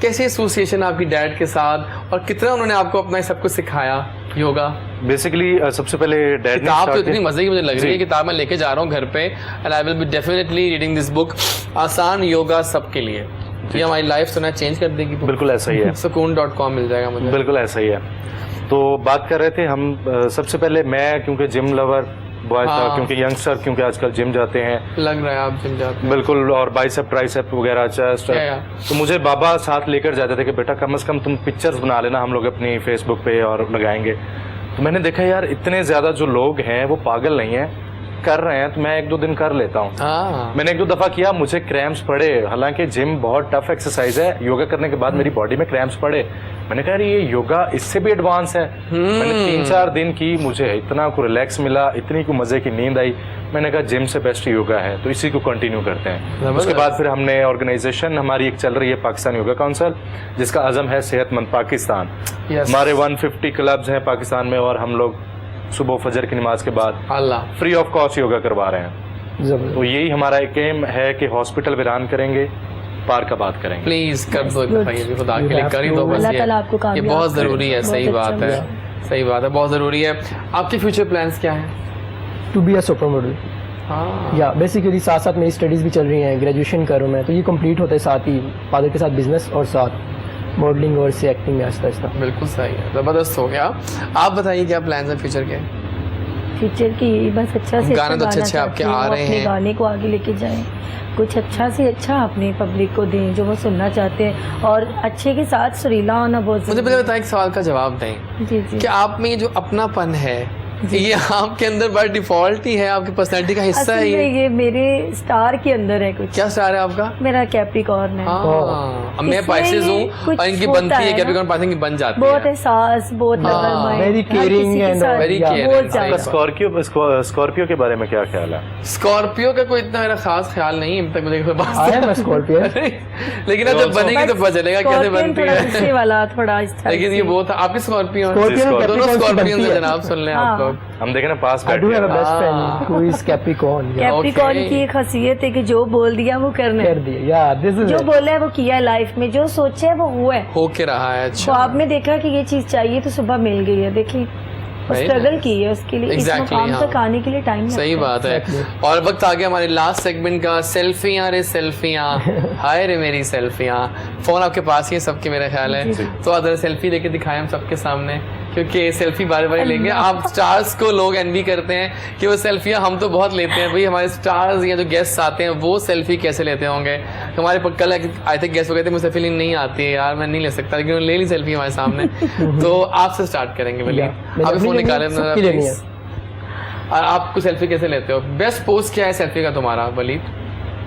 कैसी एसोसिएशन आपकी डैड के साथ, और कितना उन्होंने आपको अपना सब कुछ सिखाया योगा? बेसिकली सबसे पहले डैड ने किताब तो इतनी मजे की मुझे लग रही है, किताब मैं लेके जा रहा हूँ घर पे, and I will be definitely reading this book. आसान योगा सबके लिए, ये हमारी लाइफ तो ना चेंज कर देगी। बिल्कुल ऐसा ही है। सुकून.com मिल जाएगा मुझे। बिल्कुल ऐसा ही है। तो बात कर रहे थे हम, सबसे पहले मैं क्योंकि जिम लवर बॉय था, क्योंकि यंगस्टर, क्योंकि आजकल जिम जाते हैं, लग रहा है आप जिम जाते हैं। बिल्कुल, और बाइसेप ट्राइसेप वगैरह चेस्ट, तो मुझे बाबा साथ लेकर जाते थे कि बेटा कम से कम तुम पिक्चर्स बना लेना, हम लोग अपनी फेसबुक पे और लगाएंगे। तो मैंने देखा यार इतने ज़्यादा जो लोग हैं वो पागल नहीं हैं, कर रहे हैं तो मैं 1-2 दिन कर लेता हूँ। हाँ मैंने 1-2 दफा किया, मुझे क्रैम्प्स पड़े। हालांकि जिम बहुत टफ एक्सरसाइज है, योगा करने के बाद मेरी बॉडी में क्रैम्प्स पड़े। मैंने कहा ये योगा इससे भी एडवांस है। मैंने 3-4 दिन की, मुझे इतना को रिलैक्स मिला, इतनी को मजे की नींद आई। मैंने कहा जिम से बेस्ट योगा है, तो इसी को कंटिन्यू करते हैं। उसके बाद फिर हमने ऑर्गेनाइजेशन हमारी एक चल रही है पाकिस्तान योगा काउंसिल, जिसका अज़म है सेहतमंद पाकिस्तान। हमारे 150 क्लब्स हैं पाकिस्तान में, और हम लोग सुबह फजर की नमाज के बाद अल्लाह फ्री ऑफ कॉस्ट योगा करवा रहे हैं। तो यही हमारा एक एम है कि हॉस्पिटल वीरान करेंगे, पार्क आबाद करेंगे। प्लीज कर दो भाई, ये खुदा के लिए कर ही दो बस। अल्लाह ताला आपको ये कामयाब बहुत करे। जरूरी है। बहुत सही अच्छा बात है, सही बात है, बहुत जरूरी है। आपके फ्यूचर प्लान्स क्या हैं? To be a super model. हाँ या बेसिकली साथ साथ मेरी स्टडीज़ भी चल रही हैं, ग्रेजुएशन कर रहा हूँ मैं, तो ये कंप्लीट होते साथ ही फादर के साथ बिजनेस और साथ मॉडलिंग और से एक्टिंग में आहिस्ता आहिस्ता। बिल्कुल सही है, जबरदस्त हो गया। आप बताइए क्या प्लान्स हैं फ्यूचर के? फ्यूचर की बस अच्छा से गाने अच्छा तो अच्छे गाना अच्छे आपके चाहती हूँ, आ रहे अपने हैं। गाने को आगे लेके जाएं, कुछ अच्छा से अच्छा अपने पब्लिक को दें जो वो सुनना चाहते हैं, और अच्छे के साथ सुरीला होना बहुत मुझे ज़रूरी पहले बताएं, एक सवाल का जवाब दें है। जी जी। कि आप में ये जो अपनापन है, ये आपके अंदर बाय डिफॉल्ट ही है, आपकी पर्सनैलिटी का हिस्सा असल है में ये? ये मेरे स्टार के अंदर है कुछ। क्या स्टार है आपका? मेरा कैप्रिकॉर्न है। हाँ, अब मैं इसमें पाइसेस ये हूँ कुछ और इनकी होता बनती है, है ना। कैप्रिकॉर्न पाइसेस की बन जाती बहुत है। एहसास, बहुत हाँ, लगन माइंड, very हर caring किसी के and साथ very caring, बहुत सही ज्यादा। बात। स्कॉर्पियो के बारे में क्या ख्याल है? स्कॉर्पियो का कोई इतना मेरा खास ख्याल नहीं है, अब तक मुझे कोई बात आई एम अ स्कॉर्पियो। लेकिन अब जब बनेगी तो पता चलेगा कैसे स्कॉर्पियन बनती थोड़ा है। गुस्से वाला, थोड़ा इस तरह लेकिन ये से। बहुत आपकी स्कॉर्पियो स्कॉर्पियो Scorpio दोनों Capricorn से स्कॉर्पियन बनती से है। जनाब सुन लें आप हाँ। लोग। हम देखें ना पास आई डू हैव अ बैठे बेस्ट हाँ। Friend who is Capricorn. Capricorn Okay. की एक खासियत है कि जो बोल दिया वो करना कर है, दिया, या दिस इज जो बोला है वो किया है लाइफ में, जो सोचा है वो हुआ है। होके रहा है। अच्छा ख्वाब में देखा कि ये चीज चाहिए तो सुबह मिल गई है, देखिए Very स्ट्रगल nice. की है उसके लिए, इस Exactly, मुकाम हाँ। तक आने के लिए टाइम सही बात है। और वक्त आ गया हमारे लास्ट सेगमेंट का, सेल्फियां रे सेल्फियां, हाय रे मेरी सेल्फियां। फोन आपके पास ही है सबके मेरा ख्याल है, तो अगर सेल्फी लेके दिखाएं हम सबके सामने, क्योंकि सेल्फी बार बार लेंगे। आप स्टार्स को लोग एनवी करते हैं कि वो सेल्फियां हम तो बहुत लेते हैं, भाई हमारे स्टार्स या जो गेस्ट आते हैं वो सेल्फी कैसे लेते होंगे। हमारे कल आई थिंक गेस्ट हो गए थे, मुझे सेल्फी लेनी नहीं आती है यार, मैं नहीं ले सकता, लेकिन उन्होंने ले ली सेल्फी हमारे सामने। तो आपसे स्टार्ट करेंगे वलीद, मैंने आप अपनी फोन लेनी है, निकालें जरा सबकी लेनी please। है। और आपको सेल्फी कैसे लेते हो? बेस्ट पोज क्या है सेल्फी का तुम्हारा वलीद?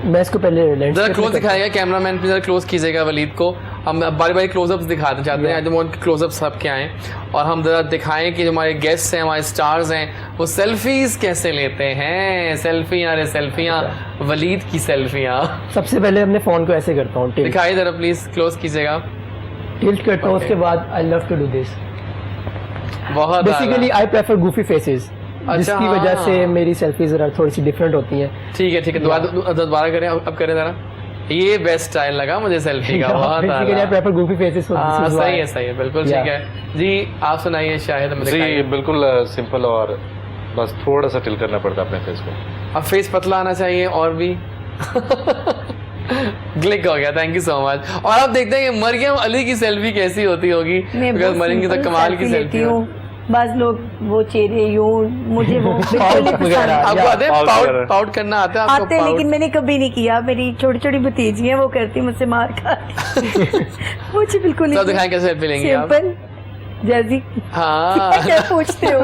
मैं इसको पहले लैंडस्केप जरा में क्लोज करता दिखाएगा कैमरामैन, प्लीज जरा क्लोज कीजिएगा वलीद को। हम बारी बारी क्लोजअप्स दिखाते चाहते हैं, जो क्लोजअप सबके आए, और हम जरा दिखाएं कि जो हमारे गेस्ट हैं, हमारे स्टार्स हैं, वो सेल्फीज कैसे लेते हैं। सेल्फियां रे सेल्फियां, वलीद की सेल्फियां। हूं। सबसे पहले अपने फोन को ऐसे करता हूँ, टिल्ट दिखाइए जरा प्लीज, क्लोज कीजिएगा। करता हूँ। उसके बाद I love to do this. बहुत बेसिकली आला। आई प्रेफर गूफी फेसेस, जिसकी हाँ। वजह से मेरी सेल्फी जरा थोड़ी सी डिफरेंट होती हैं। ठीक है दोबारा करें, अब करें जरा। ये बेस्ट स्टाइल लगा मुझे सेल्फी का, बहुत बेसिकली आई आला। Prefer Goofy faces. हाँ सही है बिल्कुल ठीक है जी। आप सुनाइए शायद हमें जी दिखाइए। बिल्कुल सिंपल, और बस थोड़ा सा टिल करना पड़ता है अपने फेस को। अब फेस पतला आना चाहिए और भी। क्लिक हो गया, थैंक यू सो मच। और आप देखते हैं कि मरियम अली की सेल्फी कैसी होती होगी, मैं बिकॉज बहुत मरियम की तो simple कमाल की selfie सेल्फी लेती हूँ। बस लोग वो चेहरे यूं, मुझे वो बिल्कुल नहीं पसंद। वगैरह। आपको आते हैं पाउट पाउट वगैरह। पाउट करना आता है आपको? आते हैं, पाउट? लेकिन मैंने कभी नहीं किया। मेरी छोटी छोटी भतीजी है, वो करती मुझसे मार खा। मुझे बिल्कुल तो दिखाएं कैसे सेल्फी लेंगे आप? सिंपल जैसी। हाँ क्या पूछते हो?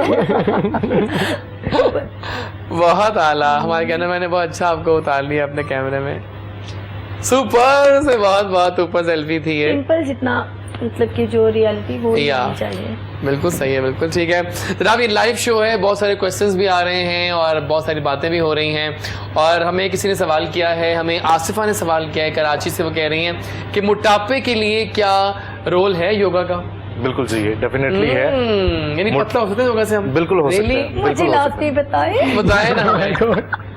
बहुत आला। हमारे कहने मैंने बहुत अच्छा आपको उतार लिया अपने कैमरे में, सुपर से बहुत बहुत ऊपर सेल्फी थी ये। सिंपल जितना मतलब कि जो रियलिटी वो या। होनी चाहिए। बिल्कुल सही है, बिल्कुल ठीक है जनाब। ये लाइव शो है, बहुत सारे क्वेश्चंस भी आ रहे हैं और बहुत सारी बातें भी हो रही हैं। और हमें किसी ने सवाल किया है, हमें आसिफा ने सवाल किया है कराची से। वो कह रही हैं कि मोटापे के लिए क्या रोल है योगा का? बिल्कुल जी, डेफिनेटली है। यानी पतला हो सकते हैं योगा से हम? बिल्कुल हो सकता Really? है, मुझे बिल्कुल हो लास्ट सकता है। में बताए। बताए ना हमें।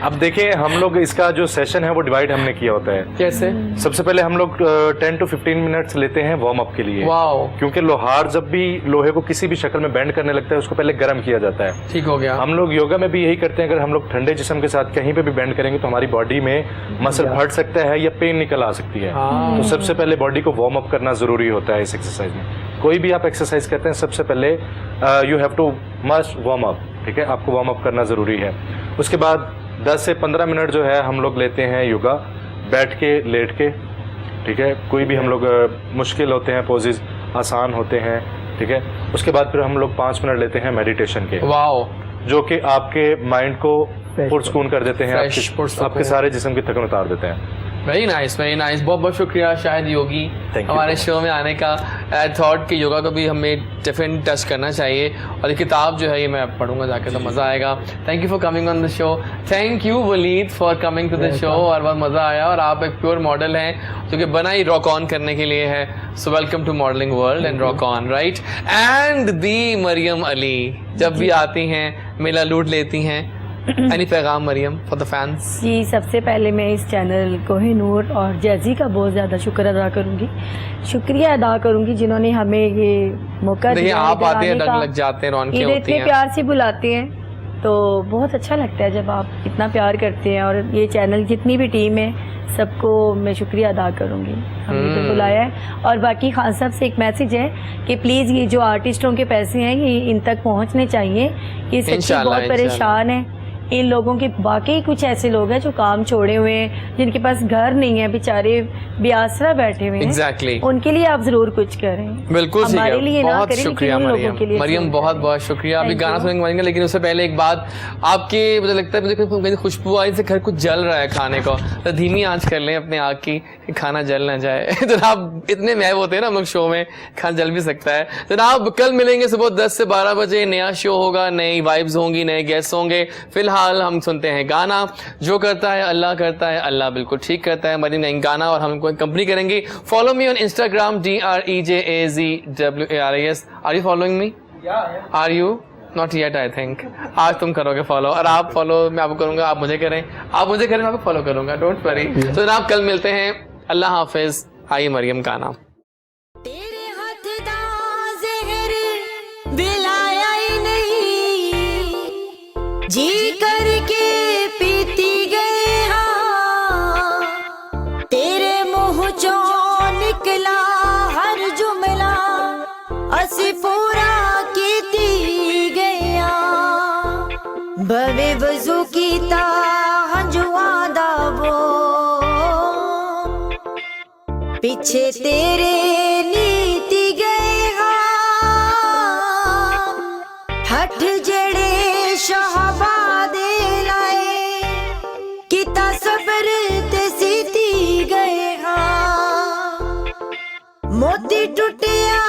अब देखिए, हम लोग इसका जो सेशन है वो डिवाइड हमने किया होता है। कैसे? सबसे पहले हम लोग 10 to 15 मिनट्स लेते हैं वार्म अप के लिए, वाओ, क्योंकि लोहार जब भी लोहे को किसी भी शक्ल में बेंड करने लगता है उसको पहले गर्म किया जाता है। ठीक हो गया। हम लोग योगा में भी यही करते हैं, अगर हम लोग ठंडे जिस्म के साथ कहीं पे भी बेंड करेंगे तो हमारी बॉडी में मसल फट सकता है या पेन निकल आ सकती है। हाँ। तो सबसे पहले बॉडी को वार्म अप करना जरूरी होता है इस एक्सरसाइज में। कोई भी आप एक्सरसाइज करते हैं सबसे पहले you have to must warm up, ठीक है, आपको वार्म अप करना जरूरी है। उसके बाद 10 से 15 मिनट जो है हम लोग लेते हैं योगा, बैठ के लेट के, ठीक है। कोई भी हम लोग मुश्किल होते हैं पोजेज, आसान होते हैं, ठीक है। उसके बाद फिर हम लोग 5 मिनट लेते हैं मेडिटेशन के। वाओ, जो कि आपके माइंड को पुरस्कून कर देते हैं, Fresh, पुरस्कून। आपके सारे जिस्म की थकन उतार देते हैं। Very nice, very nice. बहुत बहुत शुक्रिया शायद योगी Thank you. हमारे शो में आने का। आई थॉट कि योगा को भी हमें डेफिनेटली टच करना चाहिए, और ये किताब जो है ये मैं पढ़ूंगा जाके तो मज़ा आएगा। Thank you for coming on the show. Thank you Waleed for coming to the show, और बहुत मज़ा आया। और आप एक प्योर मॉडल हैं जो कि बना ही रॉक ऑन करने के लिए है। So welcome to modelling world and rock on, right. And the Mariam Ali जब भी आती हैं मेला लूट लेती हैं। एनी पैगाम मरियम फॉर द फैंस? जी, सबसे पहले मैं इस चैनल कोहिनूर और जैजी का बहुत ज़्यादा शुक्र अदा करूँगी, शुक्रिया अदा करूँगी जिन्होंने हमें ये मौका देखिए दिया। आप इधर आते हैं, आने रंग का। लग जाते हैं, रौनकें इधर होती इतने हैं। प्यार से बुलाते हैं तो बहुत अच्छा लगता है जब आप इतना प्यार करते हैं। और ये चैनल जितनी भी टीम है सबको मैं शुक्रिया अदा करूँगी, हमें तो बुलाया है। और बाकी खान साहब से एक मैसेज है कि प्लीज़ ये जो आर्टिस्टों के पैसे हैं ये इन तक पहुँचने चाहिए। ये सच्ची इंशाल्लाह, बहुत परेशान है। इन लोगों के वाकई कुछ ऐसे लोग हैं जो काम छोड़े हुए हैं, जिनके पास घर नहीं है, बेचारे बेआसरा बैठे हुए हैं। Exactly. उनके लिए आप जरूर कुछ करें। बिल्कुल ठीक हमारे है। लिए ना बहुत करें, शुक्रिया लेकिन उन लोगों मरियम। के लिए मरियम जरूर बहुत करें। बहुत शुक्रिया। अभी Thank गाना you. सुनेंगे मरियम, लेकिन उससे पहले एक बात आपके मुझे लगता है मुझे कोई खुशबू आई से घर कुछ जल रहा है खाने को, तो धीमी आंच कर लें अपने आग की कि खाना जल ना जाए। जनाब इतने महब होते हैं ना हम लोग शो में, खाना जल भी सकता है। जनाब कल मिलेंगे सुबह 10 से 12 बजे, नया शो होगा, नई वाइब्स होंगी, नए गेस्ट होंगे। फिलहाल हम सुनते हैं गाना। जो करता है अल्लाह करता है, अल्लाह बिल्कुल ठीक करता है। मरियम ने गाना और हम कंपनी करेंगे। Follow me on Instagram DREJAZWARIS। Are you following me? Are you not yet? I think आज तुम करोगे फॉलो, और आप फॉलो मैं आपको करूंगा, आप मुझे करें, आप मुझे करें, मैं आपको फॉलो करूंगा। Don't worry. तो जनाब कल मिलते हैं। अल्लाह हाफिज। आइए मरियम का नाम। तेरे हाथ दा ज़हर बिलाया ही नहीं, जी करके पीती गए हाँ। तेरे मुँह चों निकला हर जुमला, असी पूरा कीती गया। बवे वजू कीता हंजुआ दा वो, पीछे तेरे नीति गए हाँ। हठ जड़े शहबादे लाए, किता सबर ते सीती गए हाँ। मोती टुटिया